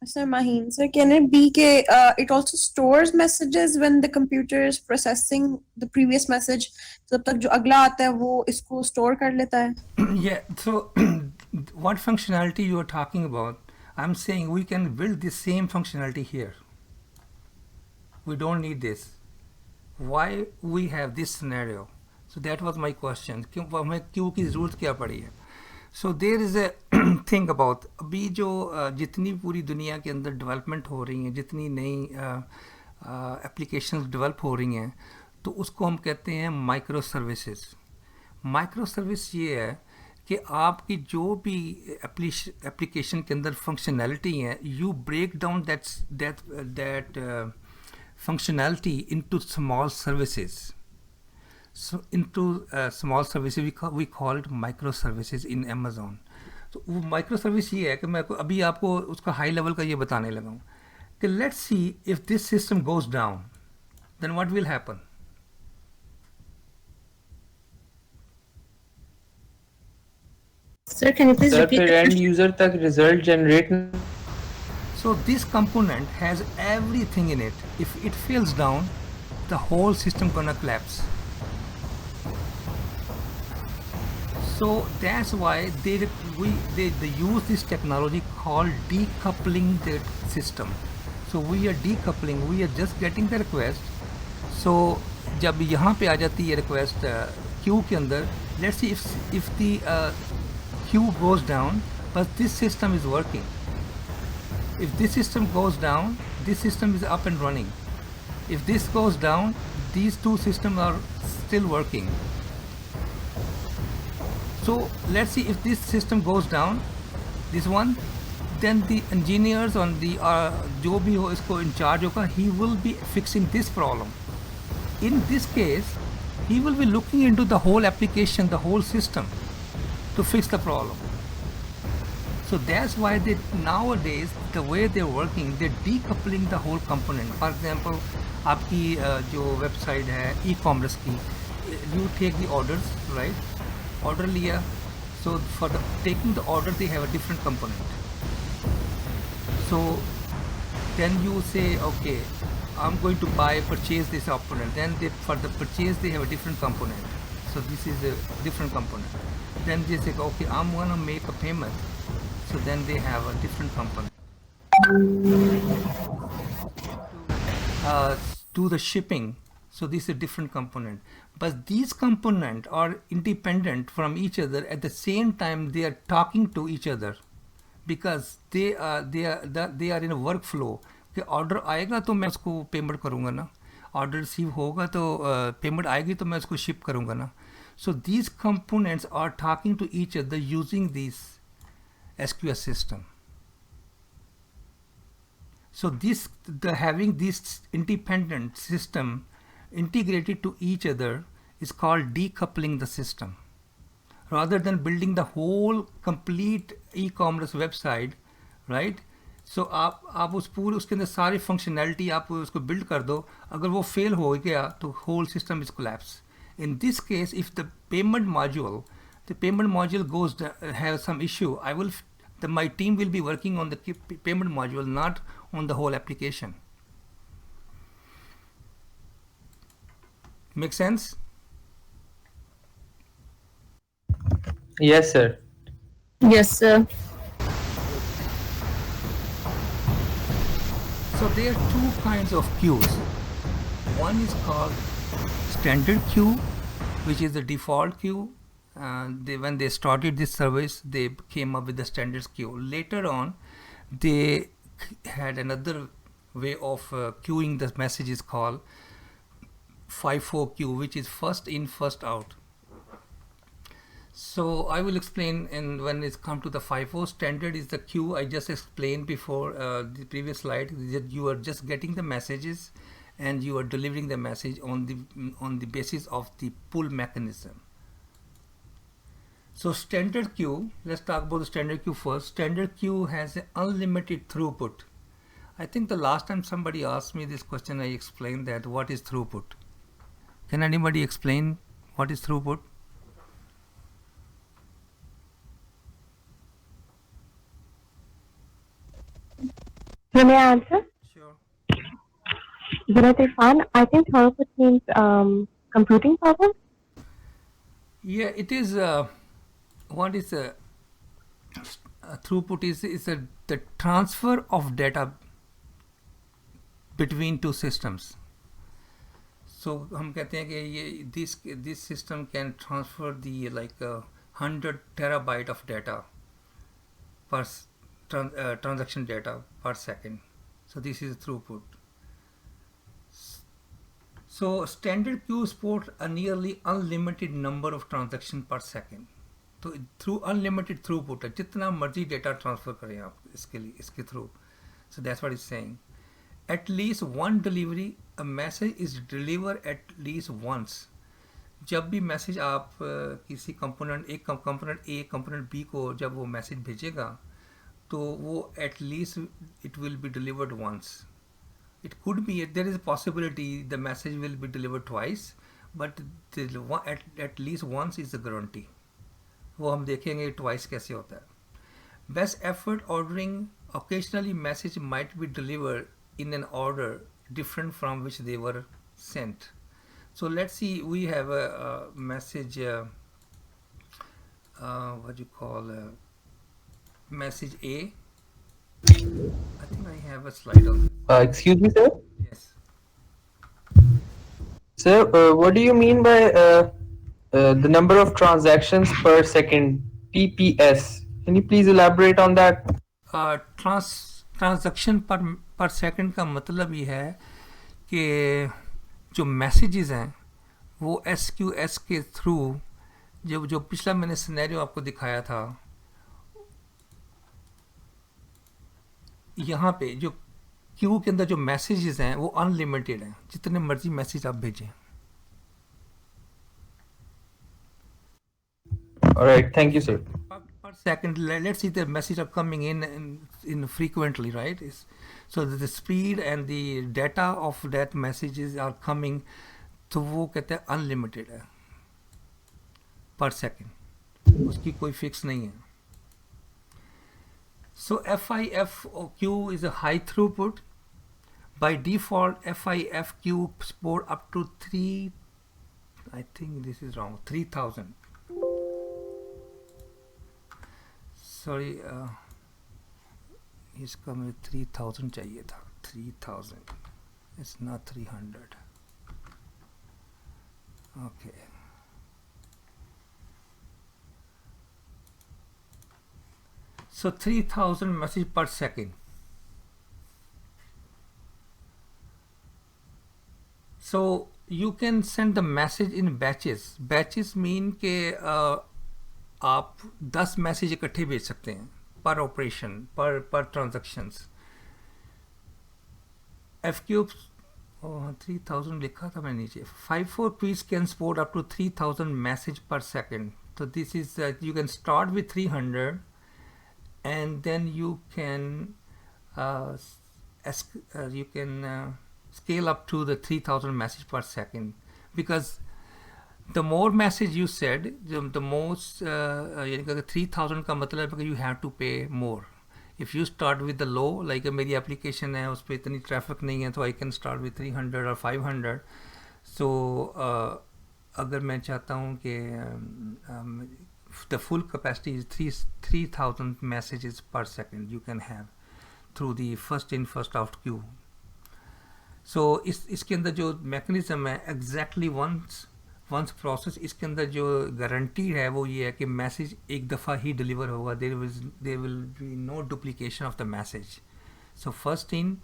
Sir Maheen, sir, can it be it also stores messages when the computer is processing the previous message? तब तक जो अगला आता है वो इसको store कर लेता है? Yeah, so what functionality you are talking about? I'm saying we can build the same functionality here. We don't need this. Why we have this scenario? So that was my question. हमें क्यों की ज़रूरत क्या पड़ी है? So there is a thing about अभी जो जितनी पूरी दुनिया के अंदर डेवलपमेंट हो रही हैं, जितनी नई एप्लीकेशंस डेवलप हो रही हैं, तो उसको हम कहते हैं माइक्रो सर्विसेज. माइक्रो सर्विस ये है कि आपकी जो भी एप्लीकेशन के अंदर फंक्शनैलिटी है, you break down that functionality into small services. So into small services we call it microservices in Amazon. तो वो माइक्रो सर्विस ये है कि मैं अभी आपको उसका हाई लेवल का ये बताने लगा हूँ कि let's see if this system goes down then what will happen. Sir, can you please repeat the end question? user तक result generate. So this component has everything in it. If it fails down, the whole system gonna collapse. So that's why they use this technology called decoupling the system. So we are decoupling, we are just getting the request. So जब यहाँ पे आ जाती है request queue के अंदर, let's see if the queue goes down, but this system is working. If this system goes down, this system is up and running. If this goes down, these two systems are still working. So let's see if this system goes down, this one, then the engineers on the जो भी हो इसको in charge होगा, he will be fixing this problem. In this case, he will be looking into the whole application, the whole system to fix the problem. So that's why they nowadays the way they're working, they're decoupling the whole component. For example, आपकी जो website है e-commerce की, you take the orders, right? Order लिया, so for the taking the order they have a different component. So then you say, okay, I'm going to purchase this component. Then for the purchase they have a different component. So this is a different component. Then they say, okay, I'm gonna make a payment. So then they have a different component. Do the shipping. So this is a different component. But these components are independent from each other. At the same time, they are talking to each other because they are in a workflow. कि order आएगा तो मैं उसको payment करूँगा ना, order receive होगा तो payment आएगी तो मैं उसको शिप करूँगा ना. So these components are talking to each other using this SQS system. So having this independent system integrated to each other is called decoupling the system. rather than building the whole complete e-commerce website, right? So आप उस पूरे उसके अंदर सारी functionality आप उसको build कर दो, अगर वो फेल हो गया तो whole system is collapse. In this case, if the payment module goes has some issue, my team will be working on the payment module, not on the whole application. Make sense? Yes, sir. Yes, sir. So there are two kinds of queues. One is called standard queue, which is the default queue. When they started this service, they came up with the standard queue. Later on, they had another way of queuing the messages called FIFO queue, which is first in, first out. So I will explain, and when it's come to the FIFO, standard is the queue I just explained before the previous slide. That you are just getting the messages and you are delivering the message on the basis of the pull mechanism. So standard queue, let's talk about the standard queue first. Standard queue has an unlimited throughput. I think the last time somebody asked me this question, I explained that what is throughput. Can anybody explain what is throughput? May I answer? Sure. Zara Irfan, I think throughput means computing power. Yeah, it is. What is throughput? Is the transfer of data between two systems. So हम कहते हैं कि ये this system can transfer the 100 terabyte of data per transaction data per second. So this is throughput. So standard queue supports a nearly unlimited number of transactions per second. तो through unlimited throughput है, जितना मर्जी data transfer करें आप इसके through. So that's what it's saying. At least one delivery, a message is delivered at least once. जब भी message आप किसी कंपोनेंट A कंपोनेंट B को जब वो मैसेज भेजेगा तो वो at least it will be delivered once. It could be, there is a possibility the message will be delivered twice, but at least once is the guarantee. वो हम देखेंगे twice कैसे होता है. Best effort ordering, occasionally message might be delivered in an order different from which they were sent. So let's see, we have a message, what do you call message A. I think I have a slide on this. Excuse me, sir? Yes. Sir, what do you mean by the number of transactions per second, PPS? Can you please elaborate on that? Transaction पर second का मतलब ये है कि जो messages हैं वो SQS के थ्रू जो पिछला मैंने सिनेरियो आपको दिखाया था, यहाँ पे जो क्यू के अंदर जो मैसेजेस हैं वो अनलिमिटेड हैं, जितने मर्जी मैसेज आप भेजें. All right, thank you, sir. Per second, let's see the message are coming in frequently, right? So the speed and the data of that messages are coming, तो वो कहते हैं unlimited है per second, उसकी कोई fix नहीं है. So FIFQ is a high throughput. By default, FIFQ support up to I think this is wrong, 3000. Sorry, इसका मुझे 3000 चाहिए था, 3000. It's not 300. Okay. So 3000 message per second. So you can send the message in batches. Batches mean के आप 10 message इकट्ठे भेज सकते हैं पर ऑपरेशन, पर ट्रांजैक्शंस. FQ 3000 लिखा था मैंने नीचे. 54 queues can support up to 3000 message पर सेकंड. तो So this is you can start with 300, and then you can scale up to the 3000 message per second, because the more message you said, the most 3000 का मतलब है कि you have to pay more. If you start with the low, like मेरी application है उस पर इतनी traffic नहीं है, तो I can start with 300 or 500. So अगर मैं चाहता हूँ कि the full capacity is 3000 messages per second you can have through the first in first out queue. So इसके अंदर जो mechanism है exactly once process, इसके अंदर जो गारंटी है वो ये है कि मैसेज एक दफ़ा ही डिलीवर होगा. There will be no duplication of the message. So first in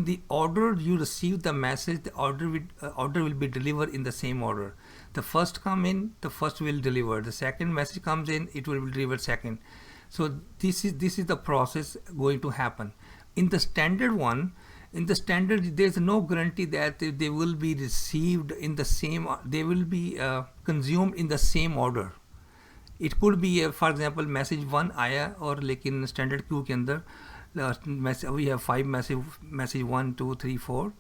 the order you receive the message, the order will be delivered in the same order. The first come in, the first will deliver. The second message comes in, it will be delivered second. So this is the process going to happen. In the standard one, there's no guarantee that they will be received in the same. They will be consumed in the same order. It could be for example message 1 आया और लेकिन standard queue के अंदर we have 5 message 1 2 3 4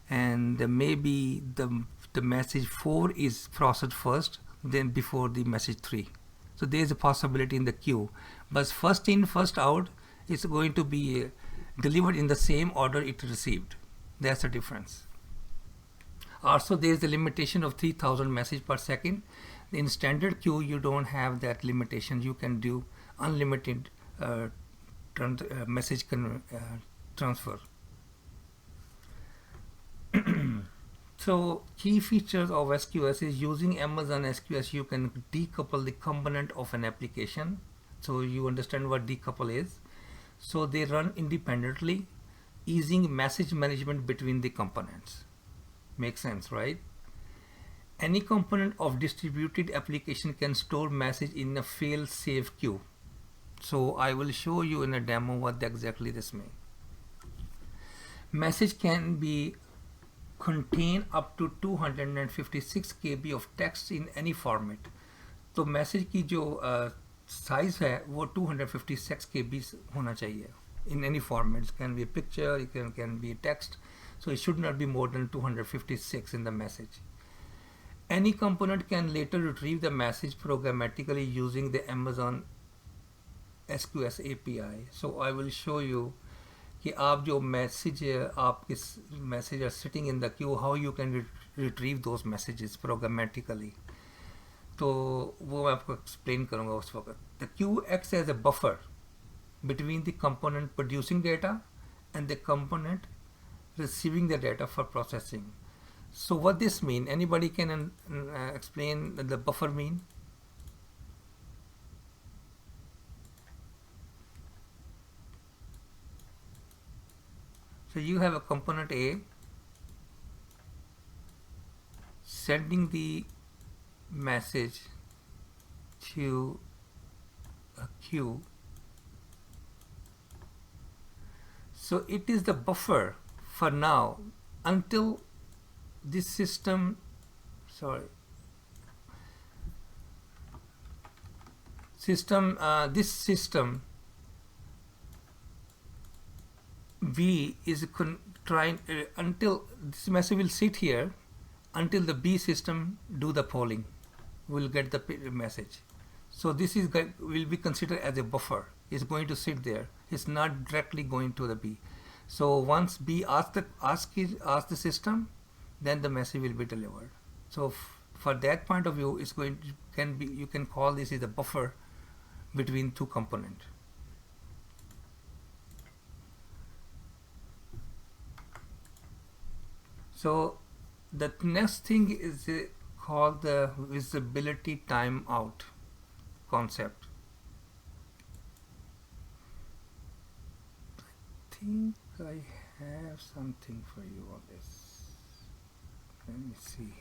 and maybe the message 4 is processed first then before the message 3. So there is a possibility in the queue, but first in first out is going to be delivered in the same order it received. That's the difference. Also there is a limitation of 3000 message per second. In standard queue you don't have that limitation. You can do unlimited message transfer. So key features of SQS is using Amazon SQS you can decouple the component of an application. So you understand what decouple is. So they run independently, easing message management between the components. Makes sense, right? Any component of distributed application can store message in a fail-safe queue. So I will show you in a demo what exactly this means. Message can be contain up to 256 KB of text in any format. तो message की जो size है वो 256 KB होना चाहिए in any format. It can be a picture, it can be text, so it should not be more than 256 in the message. Any component can later retrieve the message programmatically using the Amazon SQS API. So I will show you कि आप जो message आपके message are sitting in the queue, how you can retrieve those messages programmatically. तो वो मैं आपको explain करूँगा उस वक्त. The queue acts as a buffer between the component producing data and the component receiving the data for processing. So what this mean? Anybody can explain the buffer mean? So you have a component A sending the message to a queue. So it is the buffer for now until this system, this system V is trying until this message will sit here until the B system do the polling, will get the message. So this is will be considered as a buffer. It's going to sit there. It's not directly going to the B. So once B asks the system, then the message will be delivered. So for that point of view, it's going to, you can call this is a buffer between two components. So the next thing is called the visibility timeout concept. I think I have something for you on this. Let me see.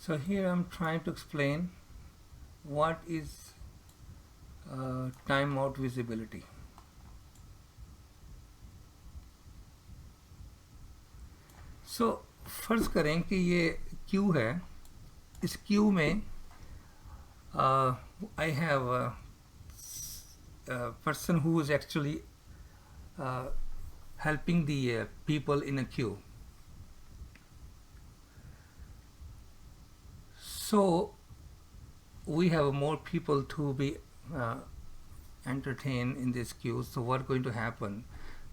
So here I'm trying to explain what is timeout visibility. So फर्ज करें कि ये Q है, इस Q में I have a person who is actually helping the people in a queue. So we have more people to be entertained in this queue. So what's going to happen?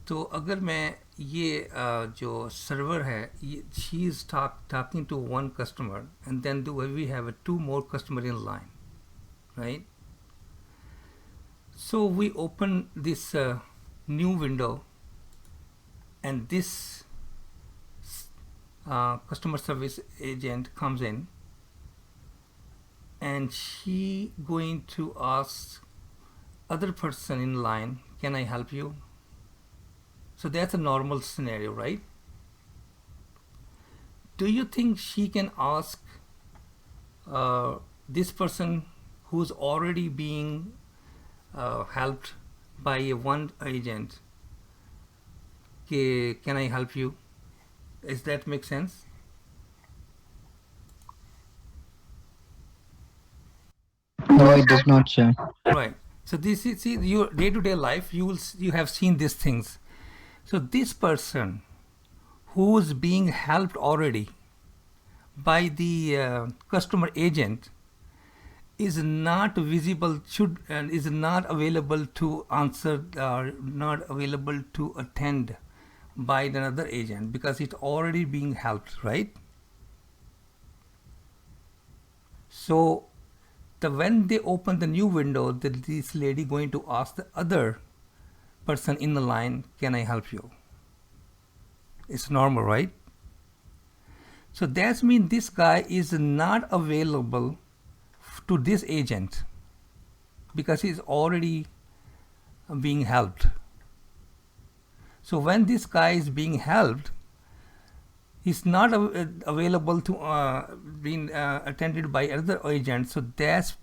तो अगर मैं ये जो server है, she is talking to one customer, and then we have two more customer in line, right? So we open this new window, and this customer service agent comes in, and she going to ask other person in line, can I help you? So that's a normal scenario, right? Do you think she can ask this person who's already being helped by one agent, can I help you? Does that make sense? No, it does not, sir. Right. So this is, see, your day-to-day life, you have seen these things. So this person who's being helped already by the customer agent is not visible, is not available to answer, not available to attend by another agent because it's already being helped, right? So when they open the new window, this lady going to ask the other person in the line, can I help you? It's normal, right? So that means this guy is not available to this agent because he's already being helped. So when this guy is being helped, he's not available to being attended by other agents. So that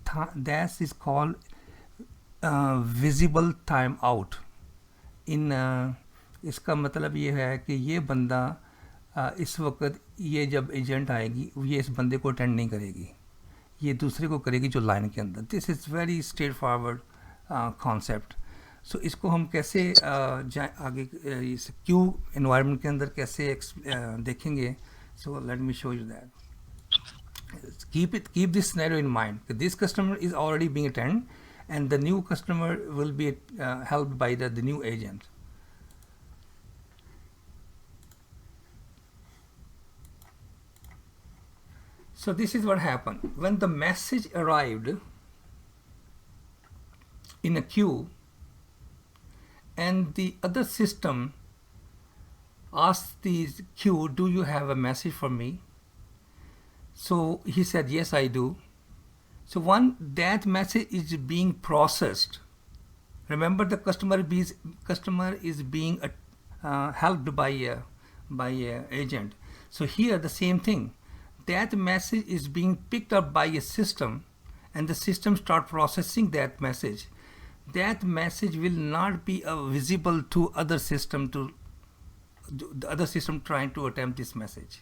is called visible timeout. इसका मतलब ये है कि ये बंदा इस वक्त ये जब एजेंट आएगी ये इस बंदे को अटेंड नहीं करेगी, ये दूसरे को करेगी जो लाइन के अंदर. This is very straightforward concept. So इसको हम कैसे आगे इस क्यू एनवायरनमेंट के अंदर कैसे देखेंगे. So let me show you that. keep this scenario in mind. This customer is already being attended and the new customer will be helped by the new agent. So this is what happened. When the message arrived in a queue and the other system asked the queue, do you have a message for me? So he said, yes, I do. So that message is being processed. Remember, the customer is being helped by a agent. So here the same thing. That message is being picked up by a system, and the system start processing that message. That message will not be visible to other system, to the other system trying to attempt this message.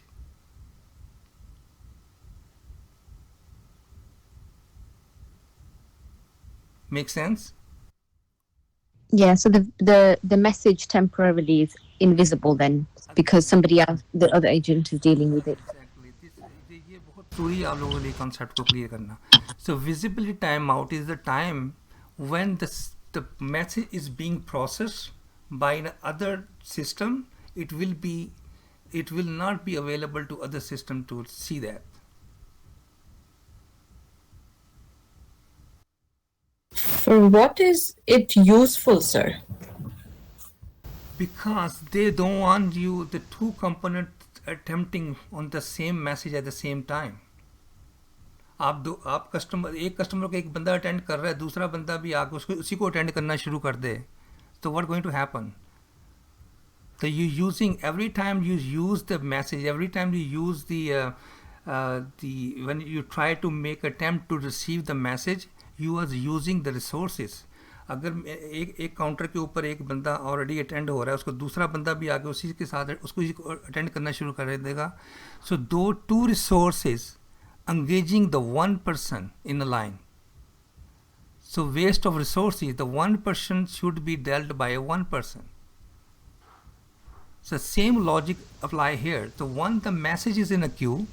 Make sense? Yeah, so the message temporarily is invisible then because somebody else, the other agent, is dealing with it. ये बहुत पूरी आप लोगों के लिए concept को clear करना. So visibility timeout is the time when the message is being processed by another system. It will not be available to other system to see that. For what is it useful, sir? Because they don't want the two components attempting on the same message at the same time. आप customer, एक customer को एक बंदा attend कर रहा है, दूसरा बंदा भी आके उसी को अटेंड करना शुरू कर दे, तो what going to happen? So you using, every time you use the message, every time you use the when you try to make attempt to receive the message, you are using the resources. अगर एक counter के ऊपर एक बंदा already attend हो रहा है, उसको दूसरा बंदा भी आके उसी के साथ उसको अटेंड करना शुरू कर देगा. सो दो two resources engaging the one person in a line. So waste of resources, the one person should be dealt by a one person. So same logic apply here. So once the message is in a queue,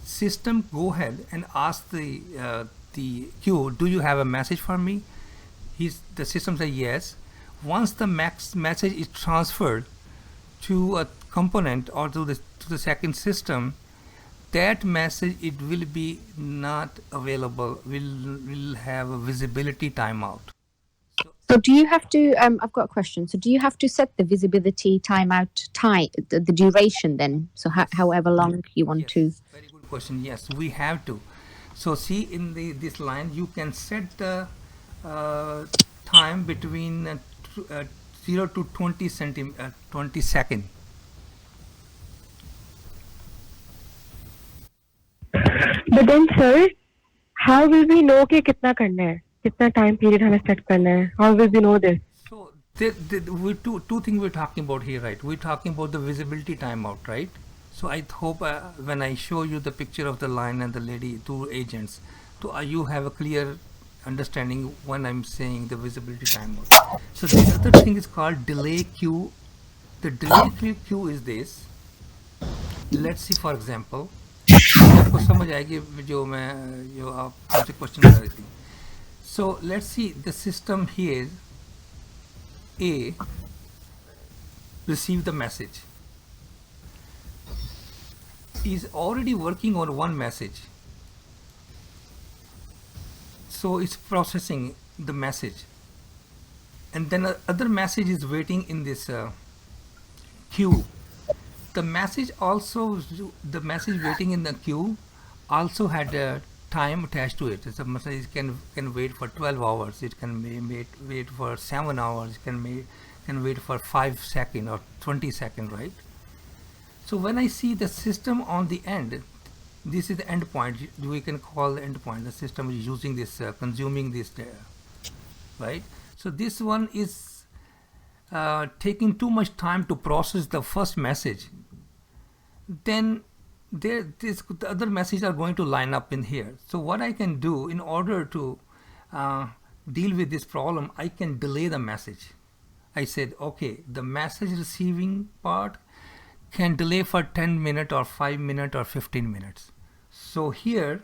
system go ahead and ask the queue, do you have a message for me? The system says yes. Once the message is transferred to a component or to the second system, that message, it will be not available, will have a visibility timeout. So do you have to, I've got a question. So do you have to set the visibility timeout time, the duration then? So however long you want to? Very good question. Yes, we have to. So see in this line, you can set the time between 0 to 20 seconds. But then, sir, how will we know कि कितना करना है, कितना time period हमें set करना है? How will we know this? So two things we're talking about here, right? We're talking about the visibility timeout, right? So I hope when I show you the picture of the line and the lady, two agents, so you have a clear understanding when I'm saying the visibility timeout. So the other thing is called delay queue. The delay queue is this. Let's see, for example. आपको समझ आएगी जो आप मुझसे question कर रही थी. So let's see the system here. A received the message. Is already working on one message. So it's processing the message, and then other message is waiting in this queue. The message waiting in the queue also had a time attached to it. So message can wait for 12 hours. It can wait for 7 hours. It can wait for 5 seconds or 20 seconds, right? So when I see the system on the end, this is the endpoint. We can call the endpoint. The system is using this, consuming this data, right? So this one is taking too much time to process the first message. Then the other messages are going to line up in here. So what I can do in order to deal with this problem, I can delay the message. I said, okay, the message receiving part can delay for 10 minutes or 5 minutes or 15 minutes. So here,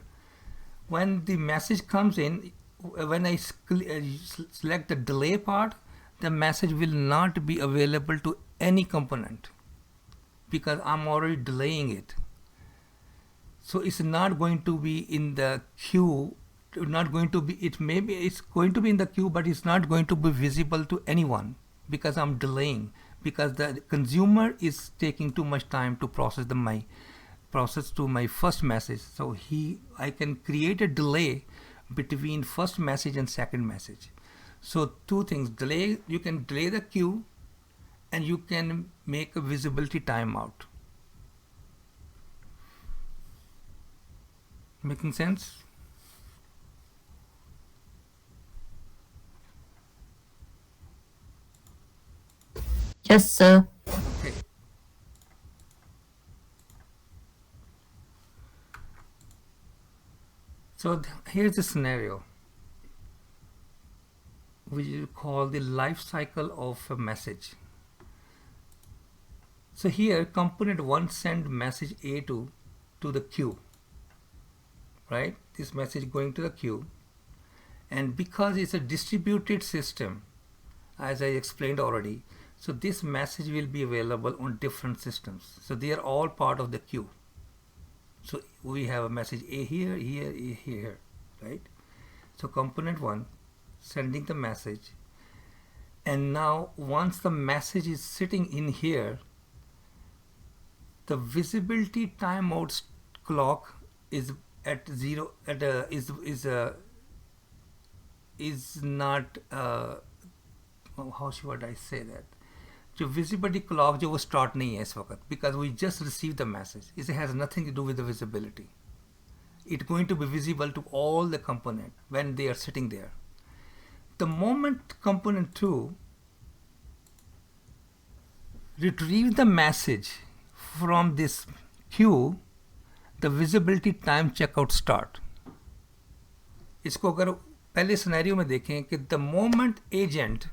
when the message comes in, when I select the delay part, the message will not be available to any component because I'm already delaying it. So it's not going to be in the queue, not going to be, it's going to be in the queue, but it's not going to be visible to anyone because I'm delaying, because the consumer is taking too much time to process my first message. So I can create a delay between first message and second message. So two things, you can delay the queue and you can make a visibility timeout. Making sense? Yes, sir. Okay. So here's the scenario. We call the life cycle of a message. So here component 1 send message A to the queue, right? This message going to the queue, and because it's a distributed system, as I explained already, so this message will be available on different systems. So they are all part of the queue. So we have a message A here, here, here, right? So component 1 sending the message, and now once the message is sitting in here, the visibility timeout clock is at zero, is not how should I say that? जो visibility clock जो वो start नहीं है इस वक्त, because we just received the message. It has nothing to do with the visibility. It's going to be visible to all the component when they are sitting there. The moment component 2 retrieve the message from this queue, the visibility time checkout start. इसको अगर पहले scenario में देखें कि the moment agent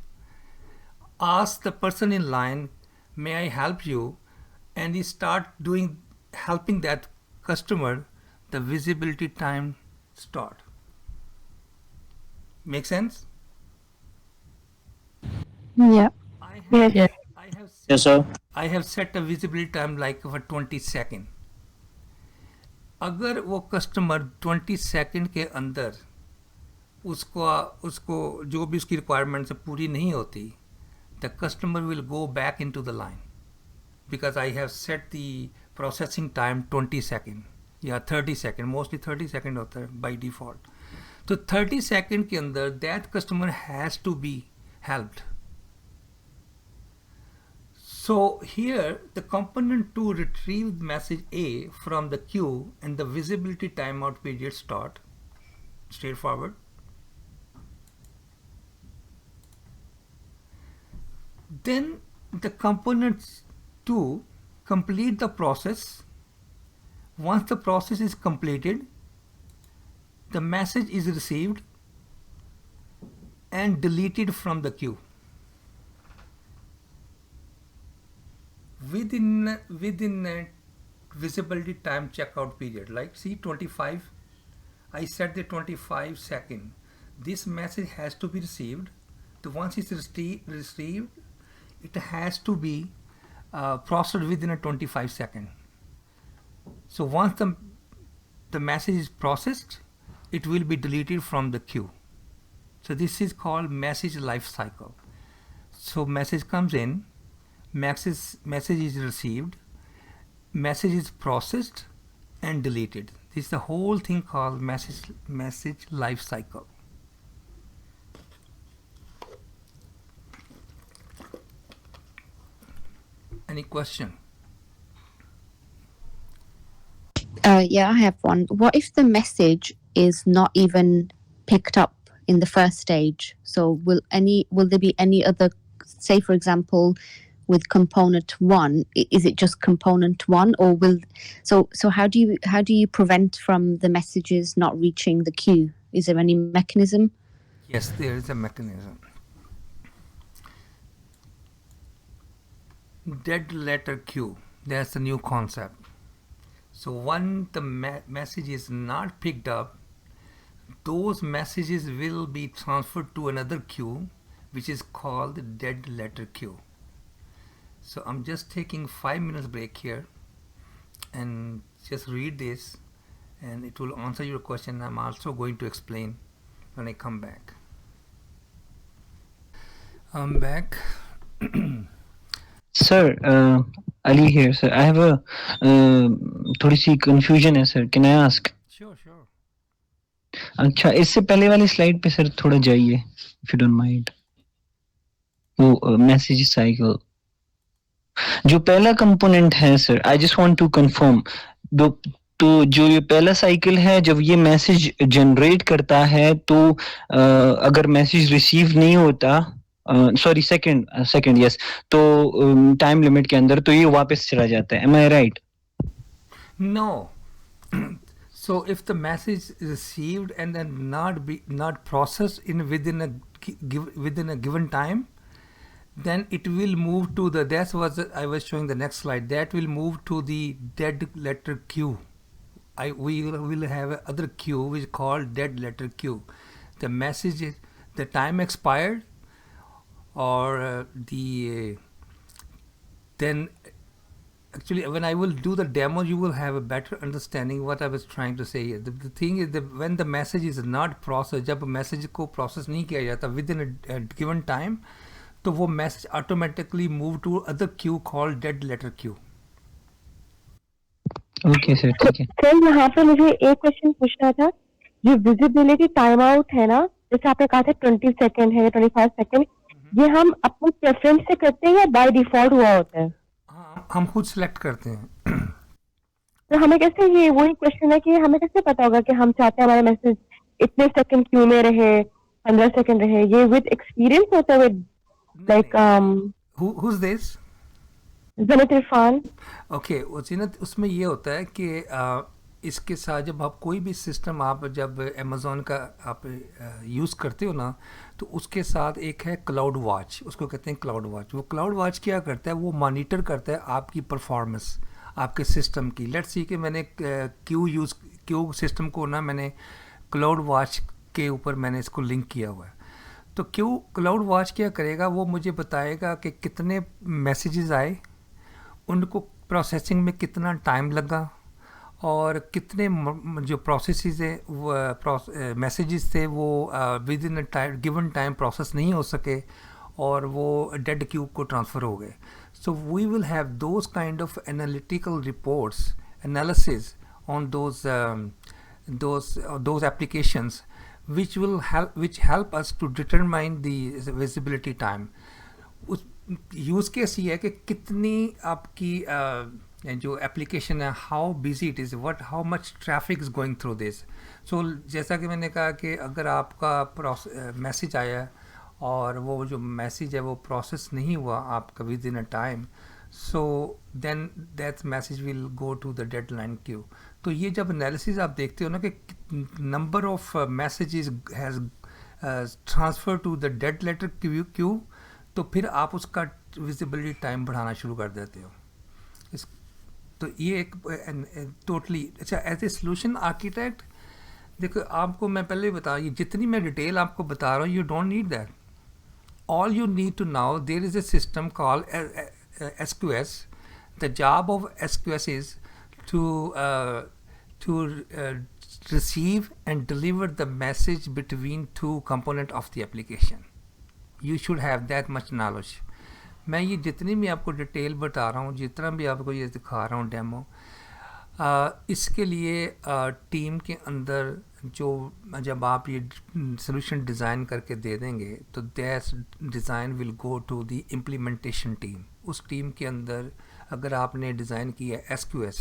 asks the person in line, may I help you, and he start helping that customer, the visibility time start. Make sense? Yeah. Yes, sir. I have set a visibility time like for 20 seconds. अगर वो customer 20 second के अंदर उसको जो भी उसकी requirement से पूरी नहीं होती, the customer will go back into the line because I have set the processing time 20 second या 30 second, mostly 30 second होता है by default. तो 30 second के अंदर that customer has to be helped. So here the component 2 retrieved message A from the queue and the visibility timeout period start. Straightforward. Then the component 2 complete the process. Once the process is completed, the message is received and deleted from the queue. Within a visibility time checkout period, like see 25, I set the 25 second. This message has to be received. So once it's received, it has to be processed within a 25 second. So once the message is processed, it will be deleted from the queue. So this is called message life cycle. So message comes in, message is received, message is processed and deleted. This is the whole thing called message life cycle. Any question? Yeah, I have one. What if the message is not even picked up in the first stage? So will there be any other, say for example, with component 1, is it just component 1, or so how do you prevent from the messages not reaching the queue? Is there any mechanism? Yes, there is a mechanism. Dead letter queue, that's the new concept. So when the message is not picked up, those messages will be transferred to another queue, which is called the dead letter queue. So I'm just taking 5 minutes break here and just read this and it will answer your question. I'm also going to explain when I come back. I'm back. Sir, Ali here, sir. I have a थोड़ी सी confusion है, sir. Can I ask? Sure. अच्छा, इससे पहले वाली slide पे sir थोड़ा जाइए, if you don't mind. वो मैसेज साइकिल जो पहला कंपोनेंट है sir, I just want to confirm, तो जो ये पहला साइकिल है, जब ये मैसेज जनरेट करता है तो अगर मैसेज रिसीव नहीं होता, सॉरी सेकंड यस, तो टाइम लिमिट के अंदर तो ये वापस चला जाता है. Am I right? No. So if the message is received and then not processed within a given time, then it will move to that's what I was showing the next slide, that will move to the dead letter queue. We will have another queue which is called dead letter queue. The message is, the time expired, or then actually when I will do the demo, you will have a better understanding what I was trying to say here. The thing is that when the message is not processed, जब message को process नहीं किया जाता within a given time, तो वो message automatically move to other queue called dead letter queue. Okay sir, ठीक है. Sir यहाँ पे मुझे एक क्वेश्चन पूछना था, जो विजिबिलिटी टाइम आउट है ना, जैसे आपने कहा था 20 सेकंड है, 25 सेकंड, ये हम अपने प्रेफरेंस से करते हैं या बाय डिफॉल्ट हुआ होता है? हम खुद सिलेक्ट करते हैं। तो हमें कैसे, ये वही क्वेश्चन है कि हमें कैसे पता होगा कि हम चाहते हैं हमारा मैसेज इतने सेकंड क्यू में रहे, 15 सेकंड रहे? ये विद एक्सपीरियंस होता है, with like Who's this? Zeenat Irfan. Okay, Zeenat, उसमें ये होता है कि इसके साथ जब आप कोई भी सिस्टम आप जब अमेज़ॉन का आप यूज़ करते हो ना, तो उसके साथ एक है क्लाउड वॉच, उसको कहते हैं क्लाउड वॉच। वो क्लाउड वॉच क्या करता है, वो मॉनिटर करता है आपकी परफॉर्मेंस आपके सिस्टम की। लेट्स सी कि मैंने क्यू सिस्टम को ना मैंने क्लाउड वॉच के ऊपर मैंने इसको लिंक किया हुआ है। तो क्लाउड वॉच क्या करेगा, वो मुझे बताएगा कि कितने मैसेजेस आए, उनको प्रोसेसिंग में कितना टाइम लगा, और कितने जो प्रोसेसेस है वो मैसेजेस थे वो with in given time process नहीं हो सके और वो डेड क्यू को ट्रांसफ़र हो गए। So we will have those kind of analytical reports, analysis on those applications which help us to determine the visibility time. उस यूज़ केस ये है कि कितनी आपकी जो एप्लीकेशन है, how busy it is, how much traffic is going through this. So जैसा कि मैंने कहा कि अगर आपका मैसेज आया है और वो जो मैसेज है वो प्रोसेस नहीं हुआ आपका within a time, so then that message will go to the deadline queue. तो ये जब एनालिसिस आप देखते हो ना कि number of messages has transfer to the dead letter queue, तो फिर आप उसका विजिबिलिटी टाइम बढ़ाना शुरू कर देते हो। तो ये एक टोटली अच्छा एज ए सॉल्यूशन आर्किटेक्ट, देखो आपको मैं पहले ही बता, ये जितनी मैं डिटेल आपको बता रहा हूँ, you don't need that. All you need to now, there is a system called SQS. The job of SQS is to receive and deliver the message between two components of the application. You should have that much knowledge. मैं ये जितनी भी आपको detail बता रहा हूँ, जितना भी आपको ये दिखा रहा हूँ डेमो, इसके लिए टीम के अंदर जो जब आप ये सोल्यूशन डिज़ाइन करके दे देंगे तो that design will go to the implementation team. उस टीम के अंदर अगर आपने डिज़ाइन किया है SQS,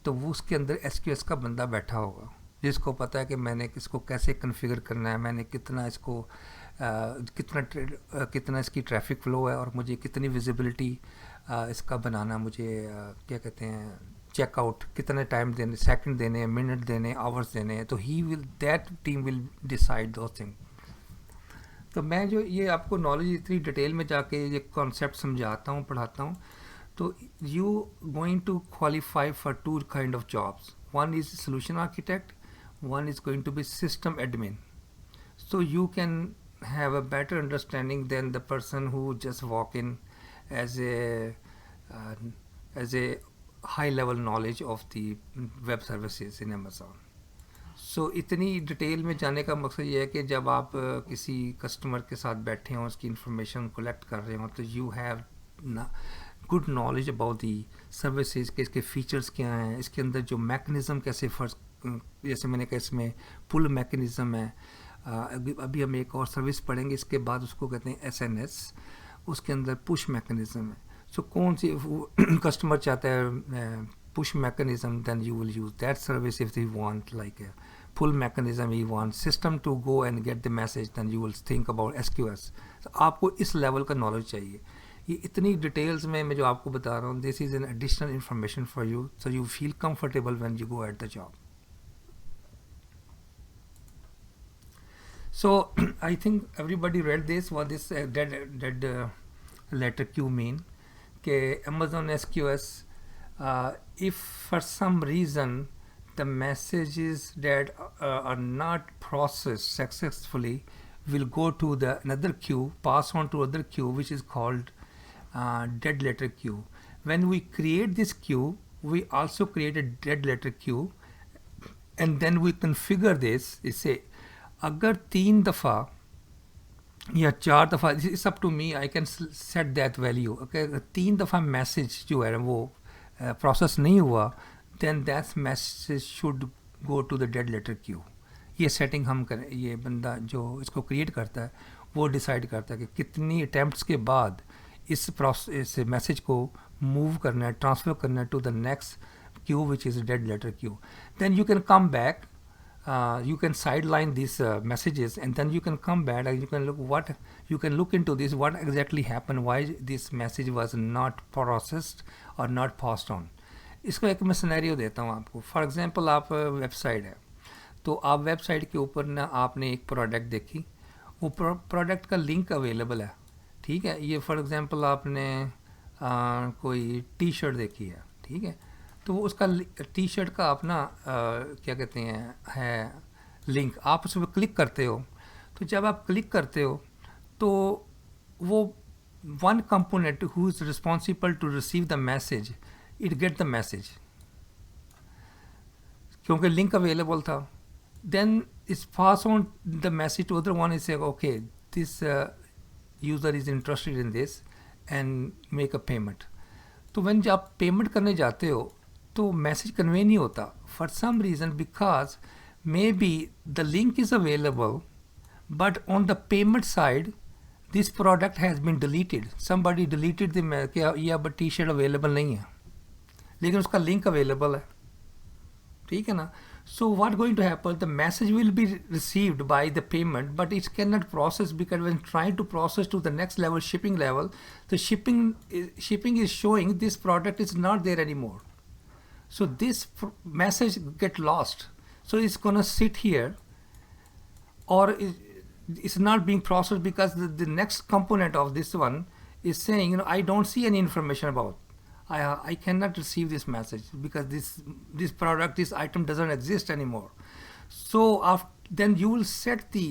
तो वो उसके अंदर SQS का बंदा बैठा होगा जिसको पता है कि मैंने इसको कैसे कन्फिगर करना है, मैंने कितना इसको कितना इसकी ट्रैफिक फ़्लो है और मुझे कितनी विजिबिलिटी इसका बनाना, मुझे क्या कहते हैं चेकआउट कितने टाइम देने, सेकंड देने, मिनट देने, आवर्स देने, तो that team will decide those thing. तो मैं जो ये आपको नॉलेज इतनी डिटेल में जाके ये कॉन्सेप्ट समझाता हूँ, पढ़ाता हूँ, तो you going to qualify for two kind of jobs. One is solution architect, one is going to be system admin. So you can have a better understanding than the person who just walk in as a high level knowledge of the web services in Amazon. So इतनी detail में जाने का मकसद ये है कि जब आप किसी कस्टमर के साथ बैठे हों, उसकी इंफॉर्मेशन कलेक्ट कर रहे हों, तो you have good knowledge about the services के, इसके फीचर्स क्या हैं, इसके अंदर जो मैकेनिज़्म कैसे फर्स्ट, जैसे मैंने कहा इसमें पुल मैकेनिज़्म है, अभी हम एक और सर्विस पढ़ेंगे इसके बाद, उसको कहते हैं SNS, उसके अंदर पुश मैकेनिज़्म है। सो कौन सी कस्टमर चाहता है push mechanism, then you will use that service. If you want like a pull mechanism, you want system to go and get the message, then you will think about SQS. So आपको इस level का knowledge चाहिए। ये इतनी details में मैं जो आपको बता रहा हूँ, this is an additional information for you, so you feel comfortable when you go at the job. So I think everybody read this, what this dead letter queue mean, कि Amazon SQS, if for some reason the messages that are not processed successfully will go to the another queue, pass on to other queue, which is called dead letter queue. When we create this queue, we also create a dead letter queue, and then we configure this. Say अगर 3 दफ़ा या 4 दफ़ा, it's up to me, I can set that value. अगर 3 दफ़ा message जो है वो process नहीं हुआ, then that message should go to the dead letter queue. ये सेटिंग हम करें, ये बंदा जो इसको क्रिएट करता है वो डिसाइड करता है कि कितनी अटैम्प्ट्स के बाद इस प्रोसेस मैसेज को मूव करना है, ट्रांसफ़र करना है to the next queue, which is a dead letter queue. Then you can come back, you can sideline these messages, and then you can come back and you can look into this, what exactly happened, why this message was not processed or not passed on. इसको एक मैं scenario देता हूँ आपको. For example आप website है, तो आप वेबसाइट के ऊपर ना आपने एक प्रोडक्ट देखी, वो प्रोडक्ट का लिंक अवेलेबल है, ठीक है. ये फॉर एग्जांपल आपने कोई टी शर्ट देखी है, ठीक है. तो उसका टी शर्ट का अपना क्या कहते हैं है लिंक, आप उस पर क्लिक करते हो. तो जब आप क्लिक करते हो तो वो one component who is responsible to receive the message, it get the message, क्योंकि लिंक अवेलेबल था. Then it's pass on the message to other one, is say okay this user is interested in this and make a payment. तो when जब आप payment करने जाते हो तो message convey नहीं होता for some reason, because may be the link is available but on the payment side this product has been deleted, somebody deleted the कि ये अब टी शर्ट अवेलेबल नहीं है, लेकिन उसका लिंक अवेलेबल है, ठीक है ना. So what going to happen, the message will be received by the payment but it can not process, because when trying to process to the next level, shipping level, the shipping is showing this product is not there anymore. So this message get lost. So it's gonna sit here, or it's not being processed because the next component of this one is saying, you know, I don't see any information about. I cannot receive this message because this product, this item doesn't exist anymore. So then you will set the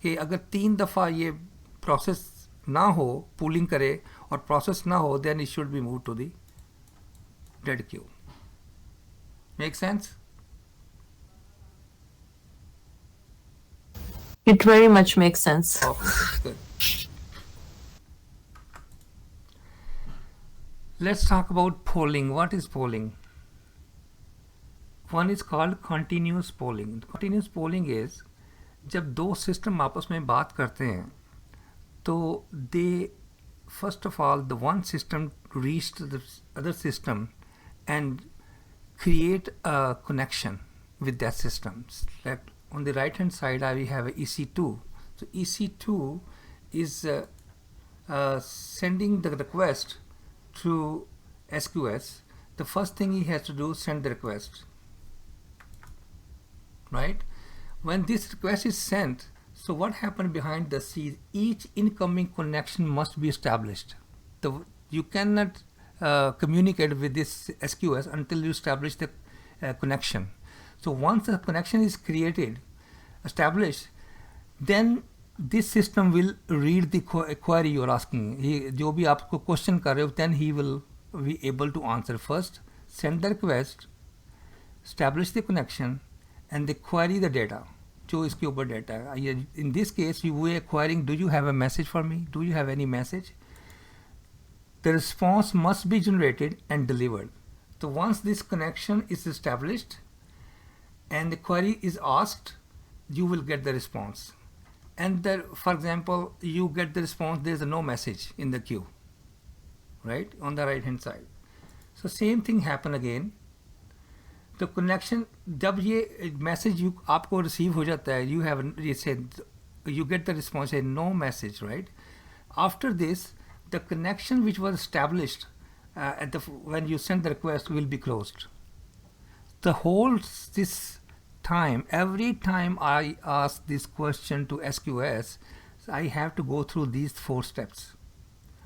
कि अगर 3 दफ़ा ये process ना हो, pooling करे और process ना हो, then it should be moved to the dead queue. Make sense? It very much makes sense. Okay, good. Let's talk about polling. What is polling? One is called continuous polling. Continuous polling is जब दो system आपस में बात करते हैं तो they first of all the one system reached the other system and create a connection with that system. Like on the right hand side we have a EC2. So EC2 is sending the request to SQS. The first thing he has to do is send the request, right? When this request is sent, so what happened behind the scenes, each incoming connection must be established. You cannot communicate with this SQS until you establish the connection. So once the connection is created, established, then this system will read the query you're asking. जो भी आपको question कर रहे हो, then he will be able to answer. First, send the request, establish the connection, and they query the data. जो इसके ऊपर data है. In this case, we were querying, do you have a message for me? Do you have any message? The response must be generated and delivered. So once this connection is established and the query is asked, you will get the response. And for example, you get the response, there is no message in the queue, right, on the right hand side. So same thing happen again. The connection, जब ये message आपको receive हो जाता है, you get the response, say no message, right? After this, the connection which was established when you send the request will be closed. The whole this time, every time I ask this question to SQS, I have to go through these 4 steps.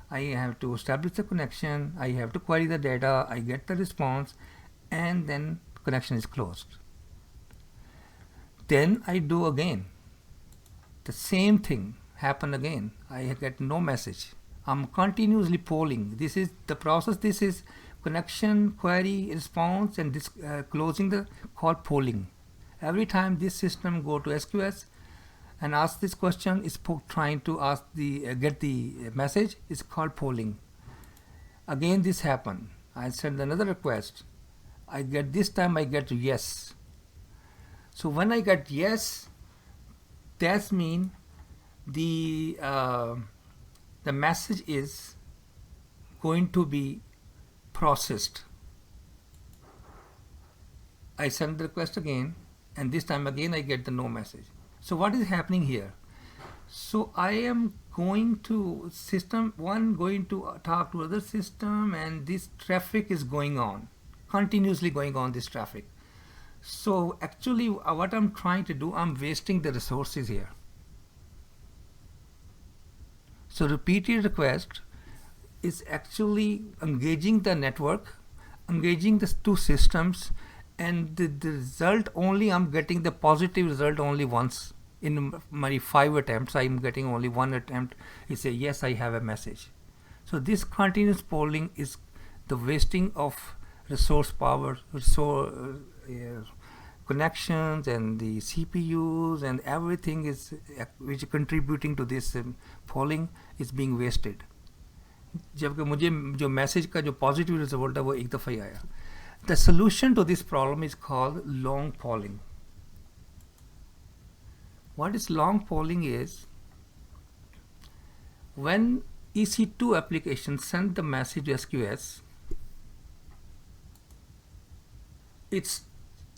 I have to establish the connection, I have to query the data, I get the response, and then connection is closed. Then I do again. The same thing happen again. I get no message. I'm continuously polling. This is the process. This is connection, query, response, and this closing the call polling. Every time this system go to SQS and ask this question, is trying to ask get the message, is called polling. Again this happen. I send another request. This time I get yes. So when I get yes, that means the message is going to be processed. I send the request again, and this time again I get the no message. So what is happening here? So I am going to system 1 going to talk to other system, and this traffic is going on, continuously going on, this traffic. So actually what I'm trying to do, I'm wasting the resources here. So repeated request is actually engaging the network, engaging the two systems, and the result only, I'm getting the positive result only once. In my 5 attempts, I'm getting only 1 attempt. It says, yes, I have a message. So this continuous polling is the wasting of resource power, connections, and the CPUs, and everything is which contributing to this polling is being wasted. जबकि मुझे जो message का जो positive result है वो एक दफ़ा ही आया. The solution to this problem is called long polling. What is long polling is, when EC2 application send the message to SQS, it's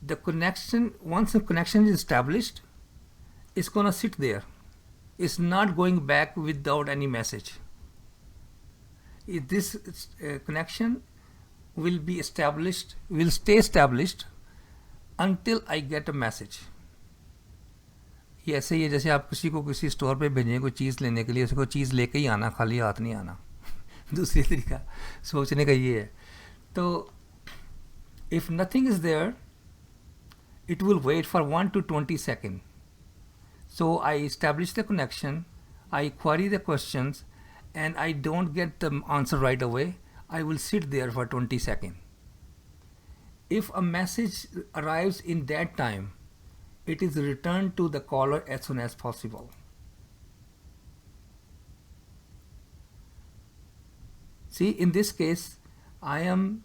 the connection, once the connection is established, it's gonna sit there. It's not going back without any message. If this connection will be established, will stay established until I get a message. ये ऐसे ही है जैसे आप किसी को किसी store पे भेजें कोई चीज़ लेने के लिए, उसको चीज़ लेके ही आना, खाली हाथ नहीं आना. दूसरी तरीका सोचने का ये है. तो if nothing is there, it will wait for 1 to 20 seconds. So I establish the connection, I query the questions, and I don't get the answer right away. I will sit there for 20 seconds. If a message arrives in that time, it is returned to the caller as soon as possible. See, in this case, I am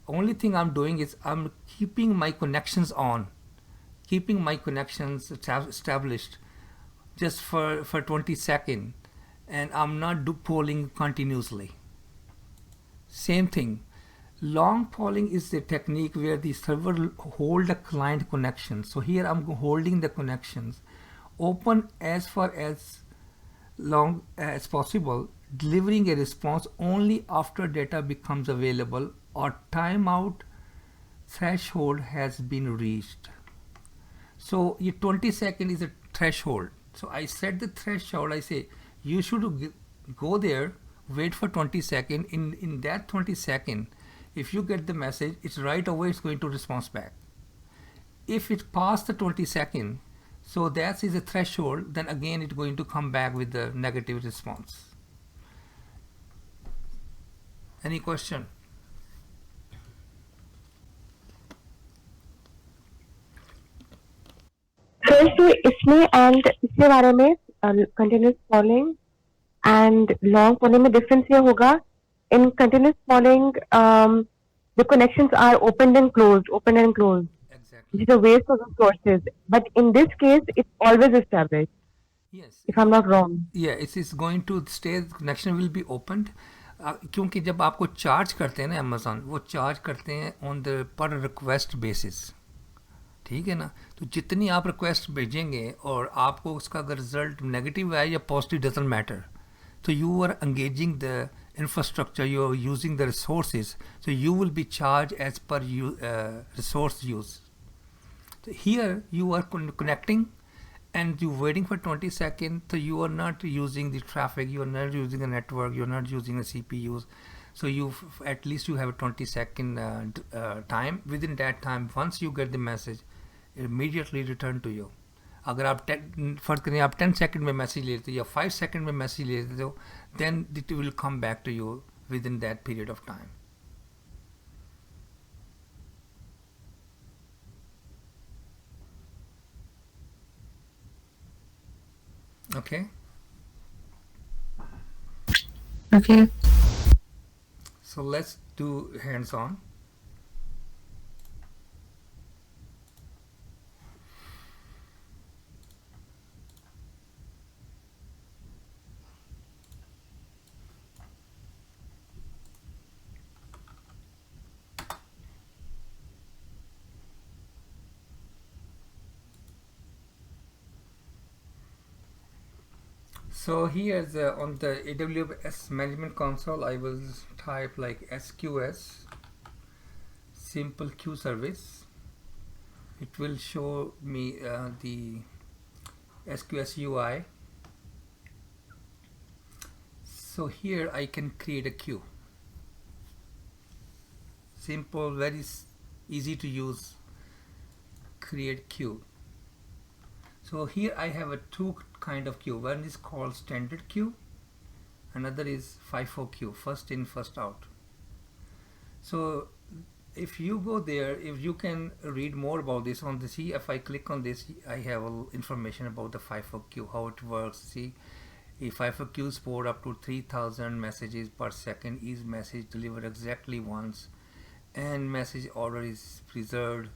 only thing I'm doing is I'm keeping my connections on, keeping my connections established just for 20 seconds, and I'm not polling continuously. Same thing. Long polling is the technique where the server hold a client connection. So here I'm holding the connections open as far as long as possible, delivering a response only after data becomes available or timeout threshold has been reached. So your 20 seconds is a threshold. So I set the threshold. I say you should go there, wait for 20 seconds. In that 20 seconds, if you get the message, it's right away it's going to respond back. If it passed the 20 seconds, so that is a threshold, then again it's going to come back with the negative response. Any question? So इसमें and इसके बारे में continuous polling and long polling में difference ये होगा. In continuous polling, the connections are opened and closed. Exactly. It's a waste of resources. But in this case, it's always established. Yes. If I'm not wrong. Yeah, it is going to stay. Connection will be opened. क्योंकि जब आपको charge करते हैं ना Amazon, वो charge करते हैं on the per request basis. ठीक है ना. तो जितनी आप रिक्वेस्ट भेजेंगे और आपको उसका अगर रिजल्ट नेगेटिव आए या positive doesn't matter. So you are engaging the infrastructure, you are using the resources, so you will be charged as per resource use. So here you are connecting and you waiting for 20 seconds, so you are not using the traffic, you are not using the network, you are not using the CPUs. So you at least you have a 20-second time. Within that time, once you get the message, it immediately return to you. अगर आप फर्ज करें आप 10 second में message लेते हो या 5 second में मैसेज लेते हो, then it will come back to you within that period of time. Okay. Okay. So let's do hands-on. So here's on the AWS Management Console, I will type like SQS, simple queue service. It will show me the SQS UI. So here I can create a queue. Simple, very easy to use, create queue. So here I have a two kind of queue. One is called standard queue, another is FIFO queue, first in first out. So if you go there, if you can read more about this on the see, if I click on this, I have information about the FIFO queue, how it works. See, a FIFO queue support up to 3000 messages per second. Each message delivered exactly once, and message order is preserved.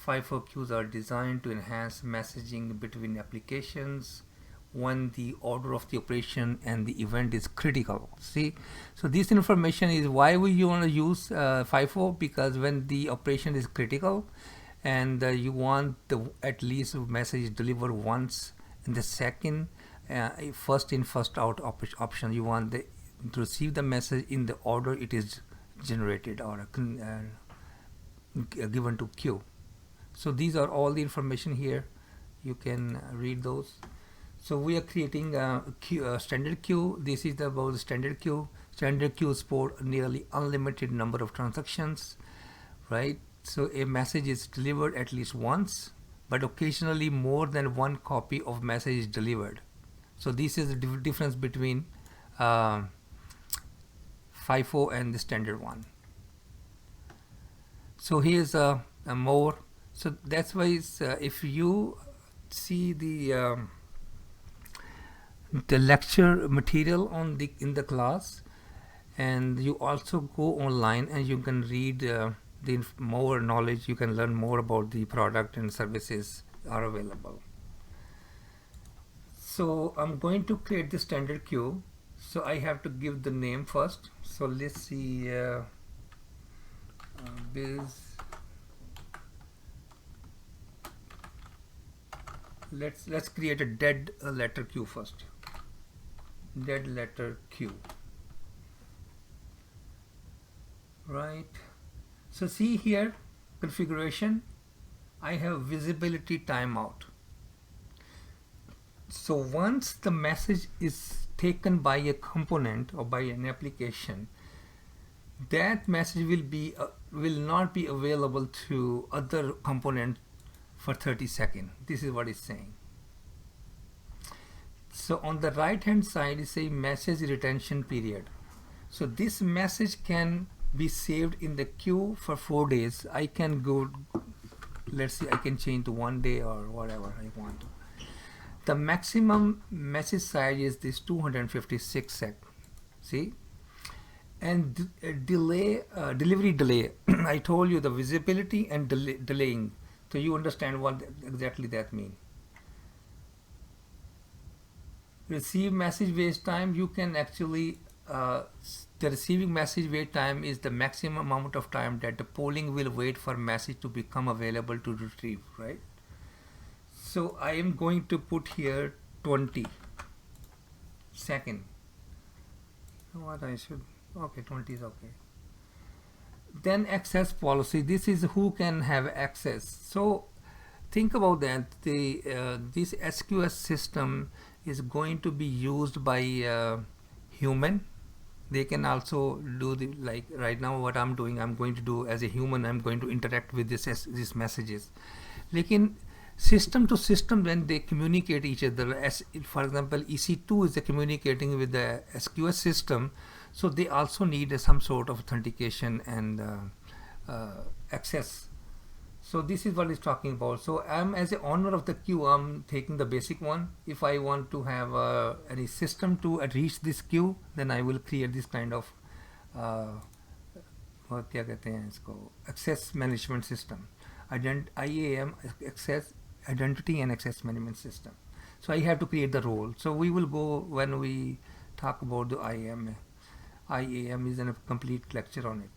FIFO queues are designed to enhance messaging between applications when the order of the operation and the event is critical. See, so this information is why you want to use FIFO, because when the operation is critical and you want the at least message delivered once in the second, first in first out option, you want to receive the message in the order it is generated or given to queue. So these are all the information here, you can read those. So we are creating a standard queue. This is about the standard queue. Standard queue support nearly unlimited number of transactions, right? So a message is delivered at least once, but occasionally more than one copy of message is delivered. So this is the difference between FIFO and the standard one. So here's a more. So that's why if you see the lecture material on in the class, and you also go online and you can read the more knowledge, you can learn more about the product and services are available. So I'm going to create the standard queue. So I have to give the name first. So let's see, biz. Let's create a dead letter queue first. Dead letter queue. Right. So see here, configuration. I have visibility timeout. So once the message is taken by a component or by an application, that message will not be available to other component for 30 seconds. This is what it's saying. So on the right hand side is a message retention period. So this message can be saved in the queue for 4 days. I can go, let's see, I can change to 1 day or whatever I want to. The maximum message size is this 256 sec. See, and delivery delay. I told you the visibility and delaying. So you understand what exactly that means. Receive message wait time, you can actually, the receiving message wait time is the maximum amount of time that the polling will wait for message to become available to retrieve, right? So I am going to put here 20 second. What I should, okay, 20 is okay. Then access policy, this is who can have access. So think about that, this SQS system is going to be used by human. They can also do the, like right now what I'm doing, I'm going to do as a human, I'm going to interact with these messages. Lekin system to system, when they communicate each other, as for example EC2 is communicating with the SQS system, so they also need some sort of authentication and access. So this is what it's talking about. So I'm, as the owner of the queue, I'm taking the basic one. If I want to have any system to reach this queue, then I will create this kind of what क्या कहते हैं इसको, access management system, IAM, access identity and access management system. So I have to create the role. So we will go when we talk about the IAM. IAM is a complete lecture on it.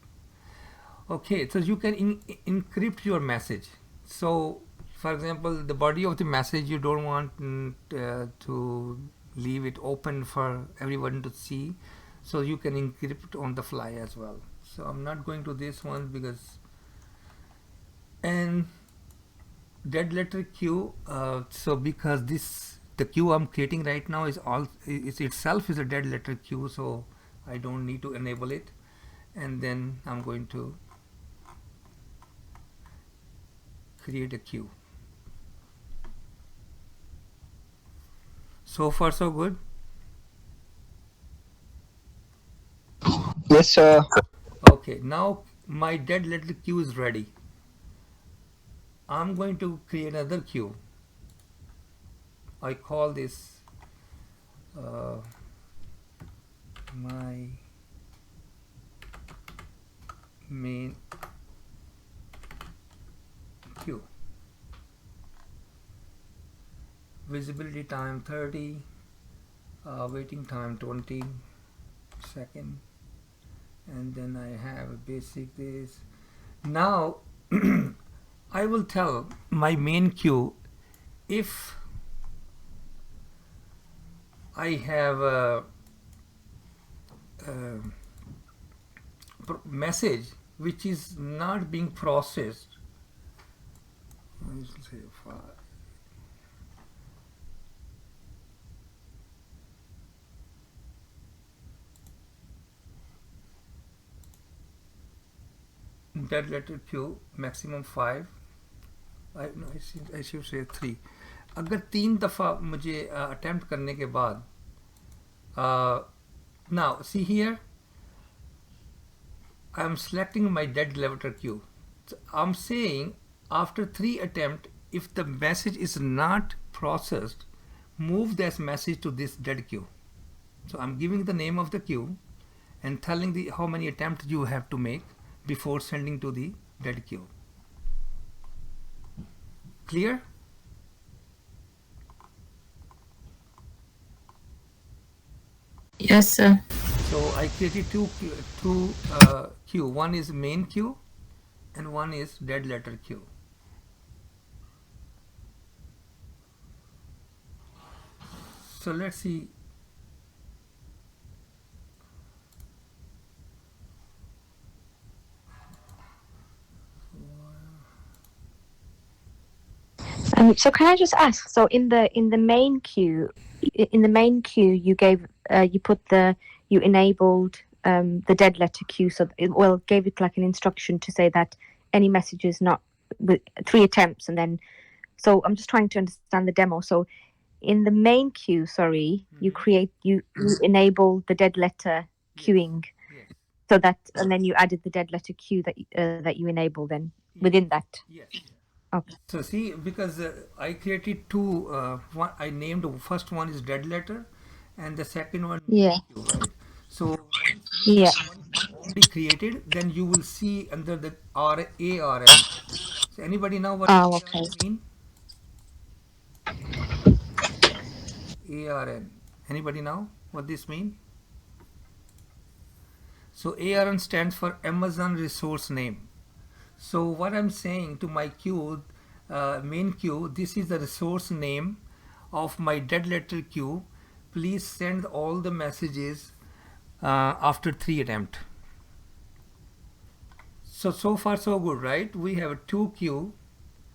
Okay, so you can encrypt your message. So for example, the body of the message you don't want to leave it open for everyone to see, so you can encrypt on the fly as well. So I'm not going to this one because, and dead letter queue, so because the queue I'm creating right now is itself is a dead letter queue, so I don't need to enable it. And then I'm going to create a queue. So far so good? Yes, sir. Okay, now my dead letter queue is ready. I'm going to create another queue. I call this my main queue. Visibility time 30, waiting time 20 second, and then I have a basic this. Now I will tell my main queue if I have a message which is not being processed. Let's say dead letter queue maximum 5. I should say 3. अगर 3 दफ़ा मुझे attempt करने के बाद now see here I am selecting my dead letter queue. So I'm saying after 3 attempts, if the message is not processed, move this message to this dead queue. So I'm giving the name of the queue and telling the how many attempts you have to make before sending to the dead queue. Clear? Yes, sir. So I created two queue. One is main queue and one is dead letter queue. So let's see. So can I just ask? So in the main queue, you enabled the dead letter queue. So gave it like an instruction to say that any messages not with 3 attempts, and then. So I'm just trying to understand the demo. So in the main queue, you enable the dead letter queuing, so that, and then you added the dead letter queue that you enable then within that. Yes. Okay. So see, because I created two. One I named the first one is dead letter, and the second one Yeah. queue, right? So Yeah. already created, then you will see under the ARN. So anybody know what okay. ARN mean? ARN. Anybody know what this mean? So ARN stands for Amazon Resource Name. So what I'm saying to my queue, main queue, this is the resource name of my dead letter queue. Please send all the messages after 3 attempts. So far so good, right? We have 2 queue.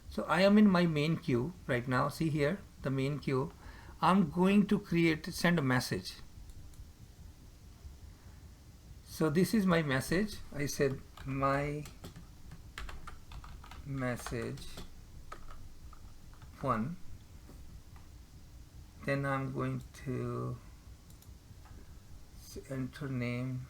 So I am in my main queue right now. See here, the main queue. I'm going to send a message. So this is my message. I said my message 1. Then I'm going to enter name,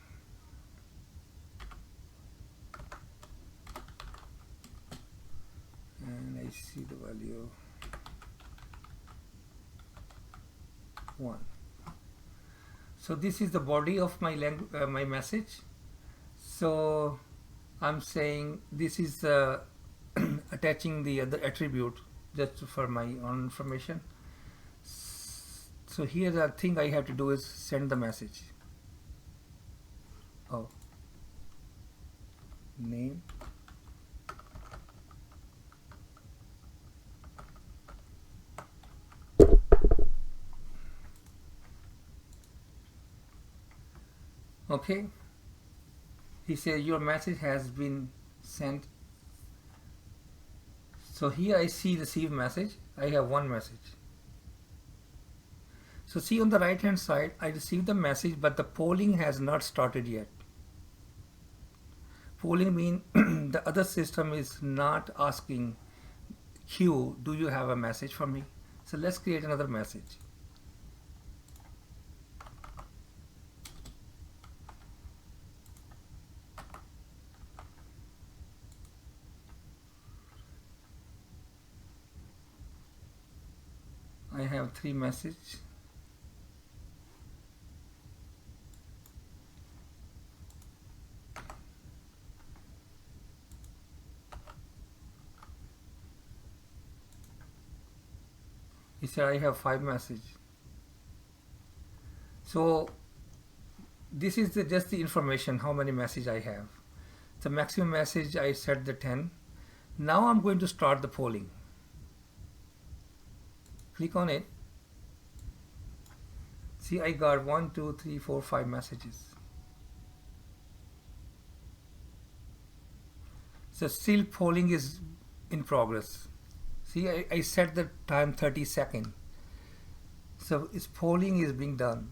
and I see the value 1. So this is the body of my my message. So I'm saying this is attaching the other attribute just for my own information. So here the thing I have to do is send the message. Oh, name, Okay, he says your message has been sent. So here I see receive message. I have one message. So see on the right hand side, I received the message, but the polling has not started yet. Polling means the other system is not asking Q, do you have a message for me? So let's create another message. I have 3 messages. He said I have 5 messages. So this is just the information, how many messages I have. The maximum message I set the 10. Now I'm going to start the polling. Click on it. See, I got 1, 2, 3, 4, 5 messages. So still polling is in progress. See, I set the time 30 seconds. So its polling is being done.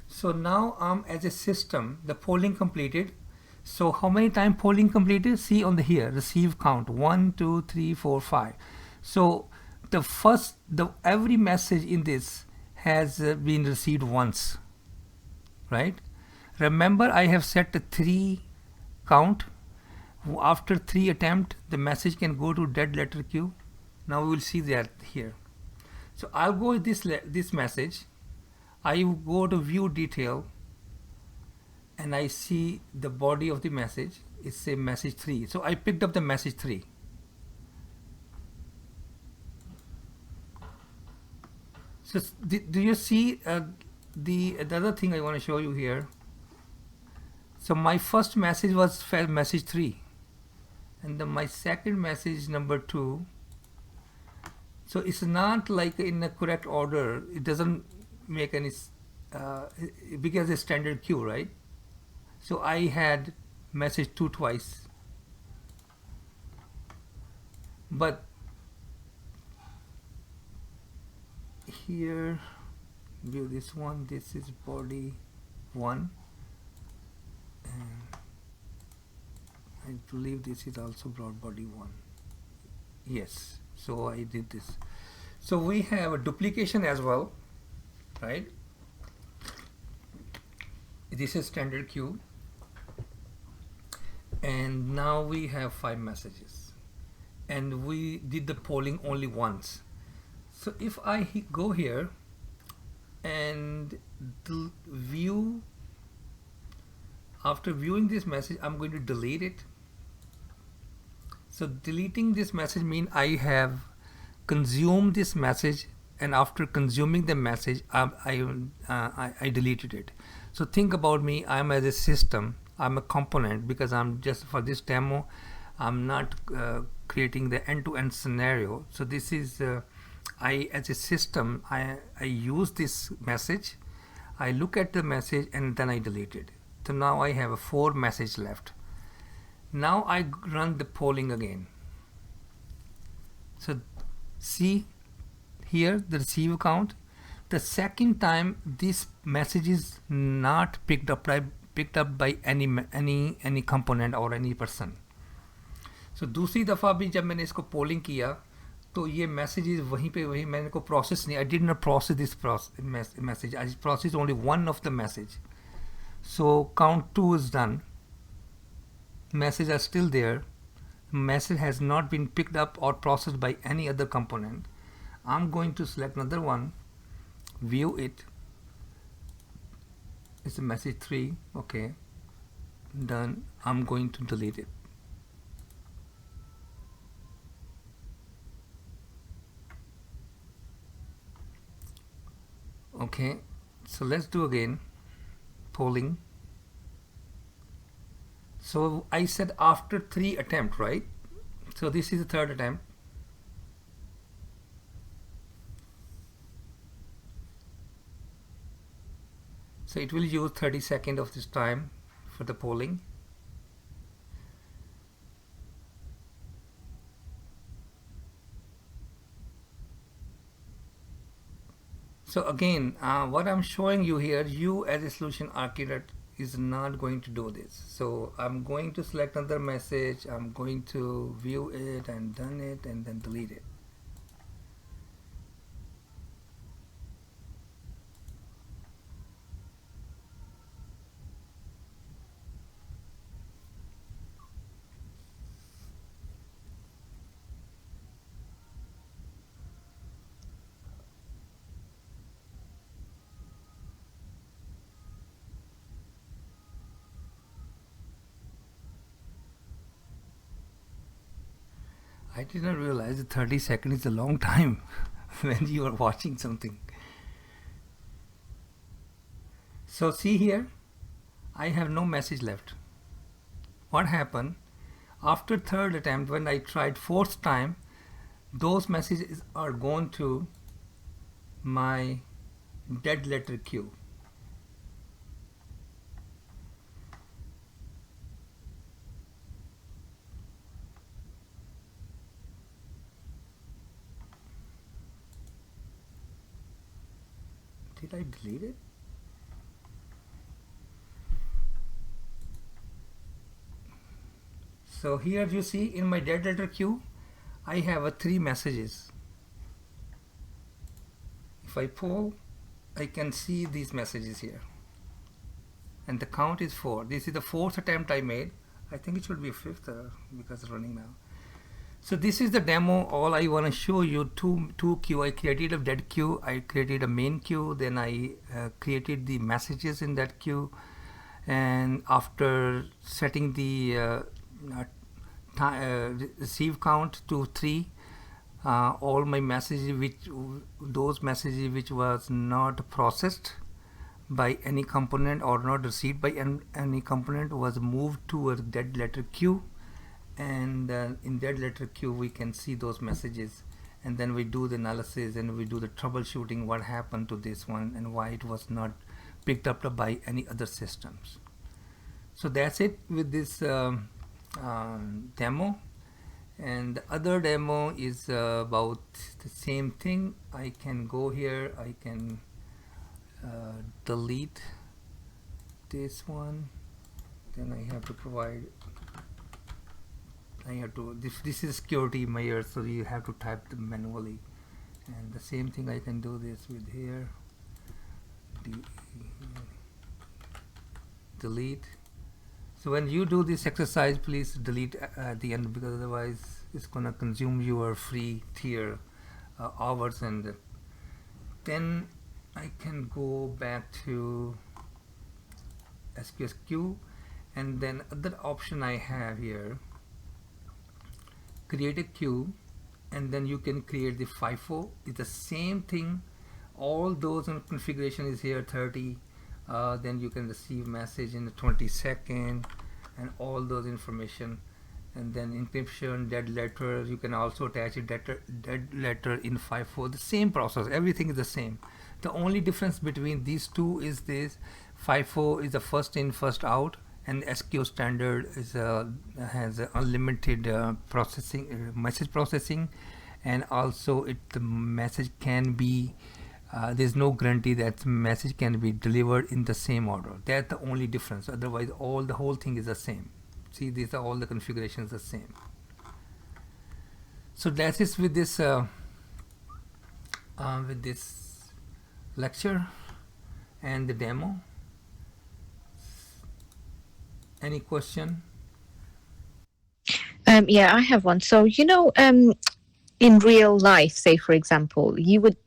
So now as a system, the polling completed. So how many times polling completed? See on the here, receive count 1, 2, 3, 4, 5. So every message in this has been received once, right? Remember, I have set a 3 count. After 3 attempts, the message can go to dead letter queue. Now we will see that here. So I'll go with this message. I go to view detail and I see the body of the message. It's a message 3. So I picked up the message 3. So do you see the other thing I want to show you here? So my first message was message 3, and then my second message number 2. So it's not like in a correct order. It doesn't make any because it's standard queue, right? So I had message 2 twice, but here view this one, this is body 1, and I believe this is also broad body 1. Yes, so I did this. So we have a duplication as well, right? This is standard queue, and now we have 5 messages, and we did the polling only once. So if I go here and view, after viewing this message, I'm going to delete it. So deleting this message means I have consumed this message, and after consuming the message, I deleted it. So think about me, I'm as a system, I'm a component, because I'm just, for this demo, I'm not creating the end-to-end scenario. So this is, I as a system, I use this message, I look at the message, and then I delete it. So now I have 4 messages left. Now I run the polling again. So see here the receive count. The second time this message is not picked up by any component or any person. So दूसरी दफ़ा भी जब मैंने इसको polling किया तो ये messages वहीं पे वहीं मैंने को process नहीं. I did not process this message. I processed only one of the message. So count 2 is done. Messages are still there. Message has not been picked up or processed by any other component. I'm going to select another one, view it. It's a message 3. Okay, done. I'm going to delete it. Okay, so let's do again polling. So I said after 3 attempts, right? So this is the 3rd attempt. So it will use 30 seconds of this time for the polling. So again, what I'm showing you here, you as a solution architect is not going to do this. So I'm going to select another message, I'm going to view it and done it and then delete it. I did not realize that 30 seconds is a long time when you are watching something. So see here, I have no message left. What happened? After 3rd attempt, when I tried 4th time, those messages are gone to my dead letter queue. Did I delete it? So here you see in my dead letter queue, I have 3 messages. If I pull, I can see these messages here. And the count is 4. This is the 4th attempt I made. I think it should be 5th because it's running now. So this is the demo. All I want to show you two queue. I created a dead queue, I created a main queue, then I created the messages in that queue, and after setting the receive count to 3, all my messages, those messages which was not processed by any component or not received by any component was moved to a dead letter queue. And in dead letter queue we can see those messages, and then we do the analysis and we do the troubleshooting, what happened to this one and why it was not picked up by any other systems. So that's it with this demo. And the other demo is about the same thing. I can go here, I can delete this one, then I have to provide, this is security measure, so you have to type them manually. And the same thing I can do this with here, delete. So when you do this exercise, please delete at the end, because otherwise it's gonna consume your free tier hours. And then I can go back to SPSQ, and then other option I have here, create a queue, and then you can create the FIFO. It's the same thing, all those in configuration is here 30. Then you can receive message in the 22nd and all those information, and then encryption, dead letter. You can also attach a dead letter in FIFO. The same process, everything is the same. The only difference between these two is this: FIFO is the first in first out, and SQ standard is has unlimited message processing, and also the message can be there's no guarantee that message can be delivered in the same order. That's the only difference. Otherwise the whole thing is the same. See, these are all the configurations the same. So that is with this lecture and the demo. Any question? Yeah, I have one. So in real life, say for example,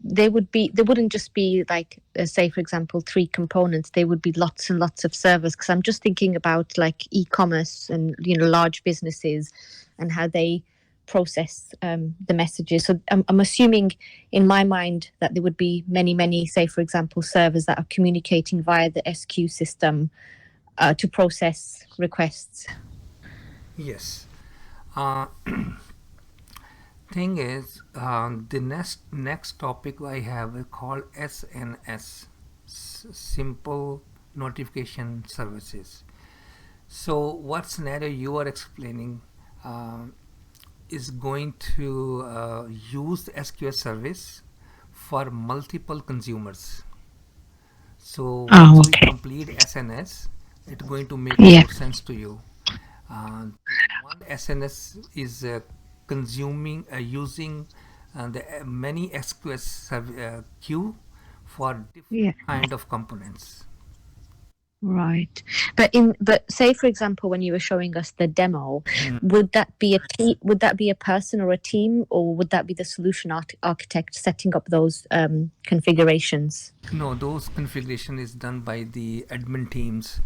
there wouldn't just be like say for example 3 components. There would be lots and lots of servers, because I'm just thinking about like e-commerce and large businesses and how they process the messages. So I'm assuming in my mind that there would be many, say for example, servers that are communicating via the SQ system to process requests. Yes. Thing is, the next topic I have is called SNS, Simple Notification Services. So what scenario you are explaining is going to use the SQS service for multiple consumers. So once we complete SNS, it's going to make more sense to you. One SNS is using the many SQS queue for different kind of components. Right. But say for example when you were showing us the demo, would that be a person or a team, or would that be the solution architect setting up those configurations? No, those configuration is done by the admin teams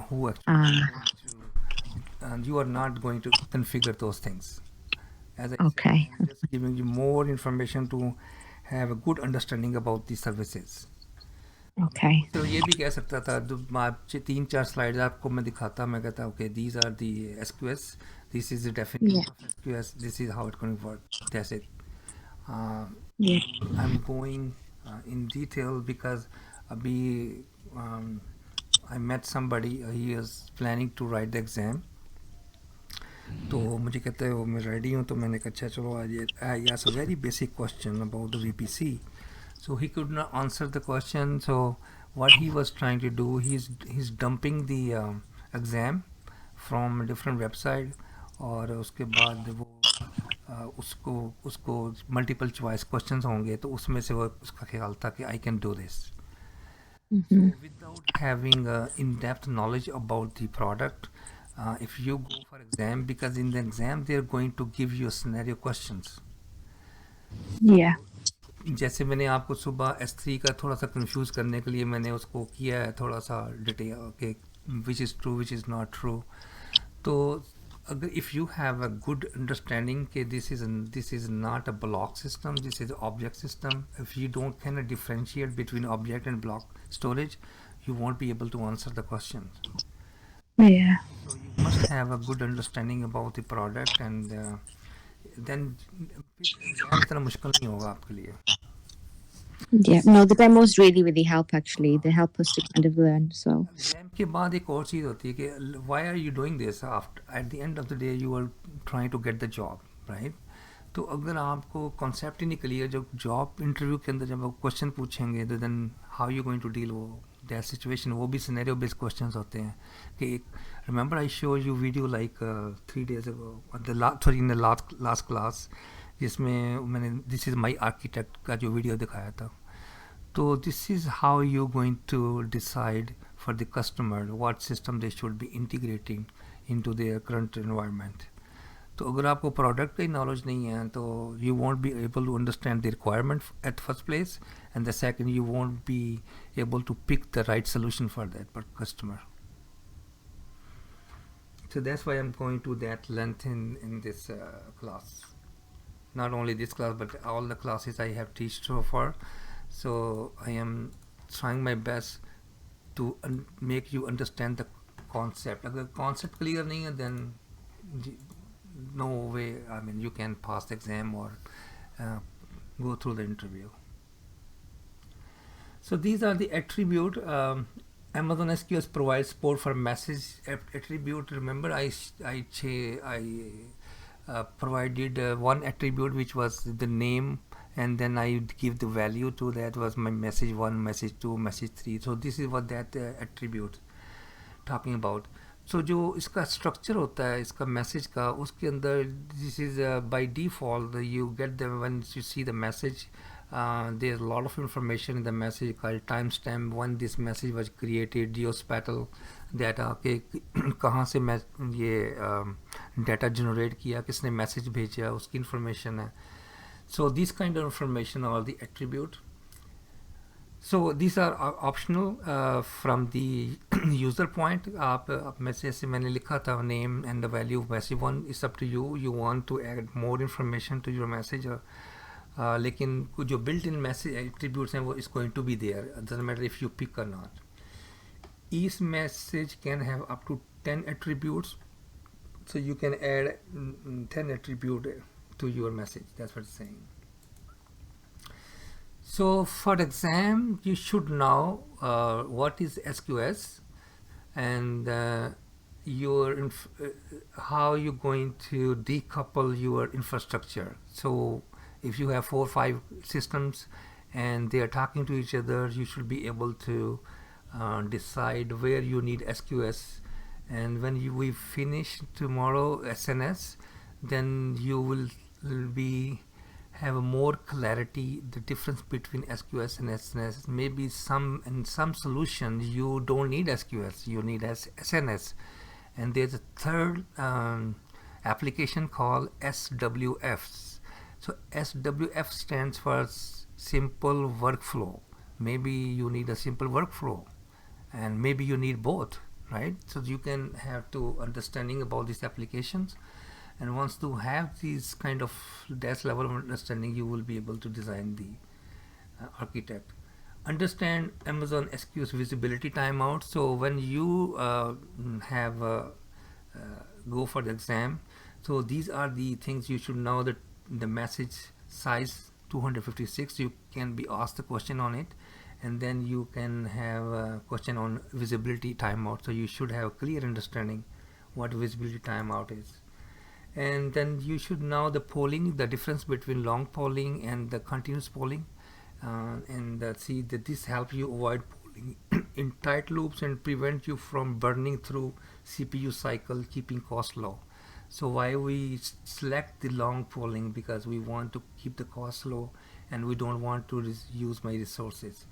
who actually and you are not going to configure those things. As I said, I'm just giving you more information to have a good understanding about the services. तो ये भी कह सकता था, 3-4 slides आपको मैं दिखाता, मैं कहता okay, these are the SQS, this is the definition of SQS, this is how it's going to work. That's it. I'm going in detail because abhi I met somebody, he is planning to write the exam. तो मुझे कहते हैं वो मैं ready हूँ, तो मैंने कहा अच्छा चलो आज I asked a very basic question about the VPC. So he could not answer the question. So what he was trying to do, he's dumping the exam from a different website, और उसके बाद वो उसको multiple choice questions होंगे, तो उसमें से वो उसका ख्याल था कि I can do this. So without having in-depth knowledge about the product, if you go for exam, because in the exam they are going to give you scenario questions. जैसे मैंने आपको सुबह S3 का थोड़ा सा कंफ्यूज करने के लिए मैंने उसको किया है थोड़ा सा डिटेल के which is true which is not true. तो अगर if you have a good understanding कि this is not a block system, this is object system, if you don't can differentiate between object and block storage, you won't be able to answer the question. So you must have a good understanding about the product, and then exam इतना मुश्किल नहीं होगा आपके लिए. No, the demos really help actually. They help us to kind of learn. So exam के बाद एक और चीज़ होती है कि why are you doing this? At the end of the day you are trying to get the job, right? तो अगर आपको कॉन्सेप्ट ही नहीं क्लियर, जब जॉब इंटरव्यू के अंदर जब आप क्वेश्चन पूछेंगे तो then how you going to deal वो दैट सिचुएशन. वो भी सिनेरियो बेस्ड क्वेश्चंस होते हैं कि remember I show you video like 3 days ago in the last class, जिसमें मैंने दिस इज़ माई आर्किटेक्ट का जो वीडियो दिखाया था. तो this is how you going to decide for the customer what system they should be integrating into their current environment. तो अगर आपको प्रोडक्ट का ही नॉलेज नहीं है तो you won't be able to understand the requirement at first place, and the second you won't be able to pick the right solution for that per customer. So that's why I'm going to that length in this class. Not only this class, but all the classes I have taught so far. So I am trying my best to make you understand the concept. अगर concept clear नहीं है, then no way, I mean, you can pass the exam or go through the interview. So these are the attribute. Amazon SQS provides support for message attribute. Remember, I provided one attribute which was the name, and then I give the value to that was my message 1, message 2, message 3. So this is what that attribute talking about. So जो इसका structure होता है इसका message का, उसके अंदर this is by default you get the when you see the message there is a lot of information in the message called timestamp, when this message was created, geospatial data के कहाँ से ये data generate किया, किसने message भेजा, उसकी information है. So these kind of information are the attribute. So these are optional from the user point. आप में से ऐसे मैंने लिखा था name and the value of message 1 is up to you. You want to add more information to your message, लेकिन जो built in message attributes हैं वो is going to be there. It doesn't matter if you pick or not. Each message can have up to 10 attributes. So you can add 10 attribute to your message. That's what it's saying. So for the exam, you should know what is SQS and how you're going to decouple your infrastructure. So if you have 4 or 5 systems and they are talking to each other, you should be able to decide where you need SQS. And when we finish tomorrow SNS, then you will have a more clarity the difference between SQS and SNS. Maybe in some solutions you don't need SQS, you need SNS. And there's a third application called SWFs. So SWF stands for simple workflow. Maybe you need a simple workflow, and maybe you need both, right? So you can have to understanding about these applications, and once you have these kind of that level of understanding, you will be able to design the architect. Understand Amazon SQS visibility timeout. So when you go for the exam, so these are the things you should know. That the message size 256, you can be asked the question on it, and then you can have a question on visibility timeout. So you should have a clear understanding what visibility timeout is. And then you should know the polling, the difference between long polling and the continuous polling, and see that this helps you avoid polling in tight loops and prevent you from burning through CPU cycle, keeping cost low. So why we select the long polling? Because we want to keep the cost low and we don't want to use my resources.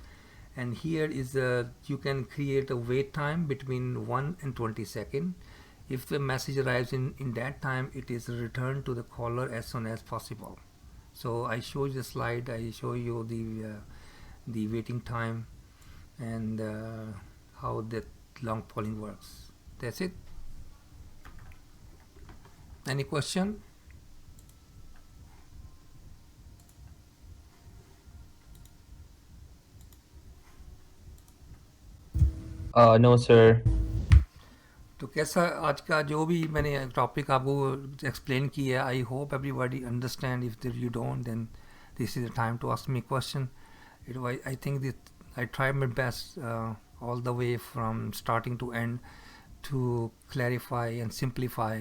And here is you can create a wait time between 1 and 20 seconds. If the message arrives in that time, it is returned to the caller as soon as possible. So I show you the slide, I show you the waiting time and how that long polling works. That's it. Any question? No sir. तो कैसा आज का जो भी मैंने topic आपको explain किया, I hope everybody understand. If you don't then this is the time to ask me question. I think that I try my best all the way from starting to end to clarify and simplify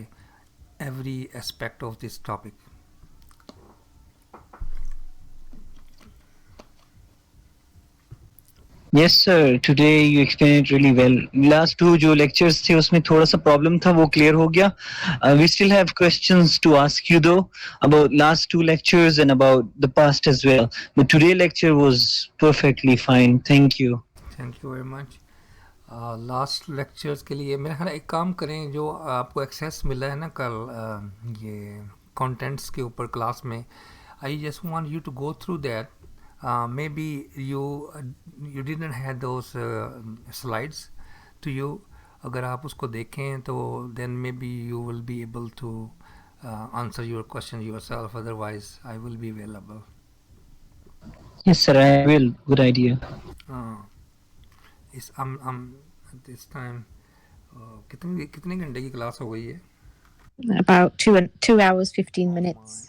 every aspect of this topic. Yes sir, today you explained it really well. Last 2 जो lectures थे उसमें थोड़ा सा problem था, वो clear हो गया. We still have questions to ask you though about last 2 lectures and about the past as well. But today lecture was perfectly fine. Thank you. Thank you very much. Last lectures के लिए मेरा ख्याल एक काम करें, जो आपको access मिला है ना कल ये कंटेंट्स के ऊपर क्लास में, I just want you to go through that. Maybe you didn't have those slides to you. अगर आप उसको देखें तो then maybe you will be able to answer your question yourself. Otherwise, I will be available. Yes sir, I will. Good idea. At this time कितने घंटे की class हो गई है? About 2 hours 15 minutes.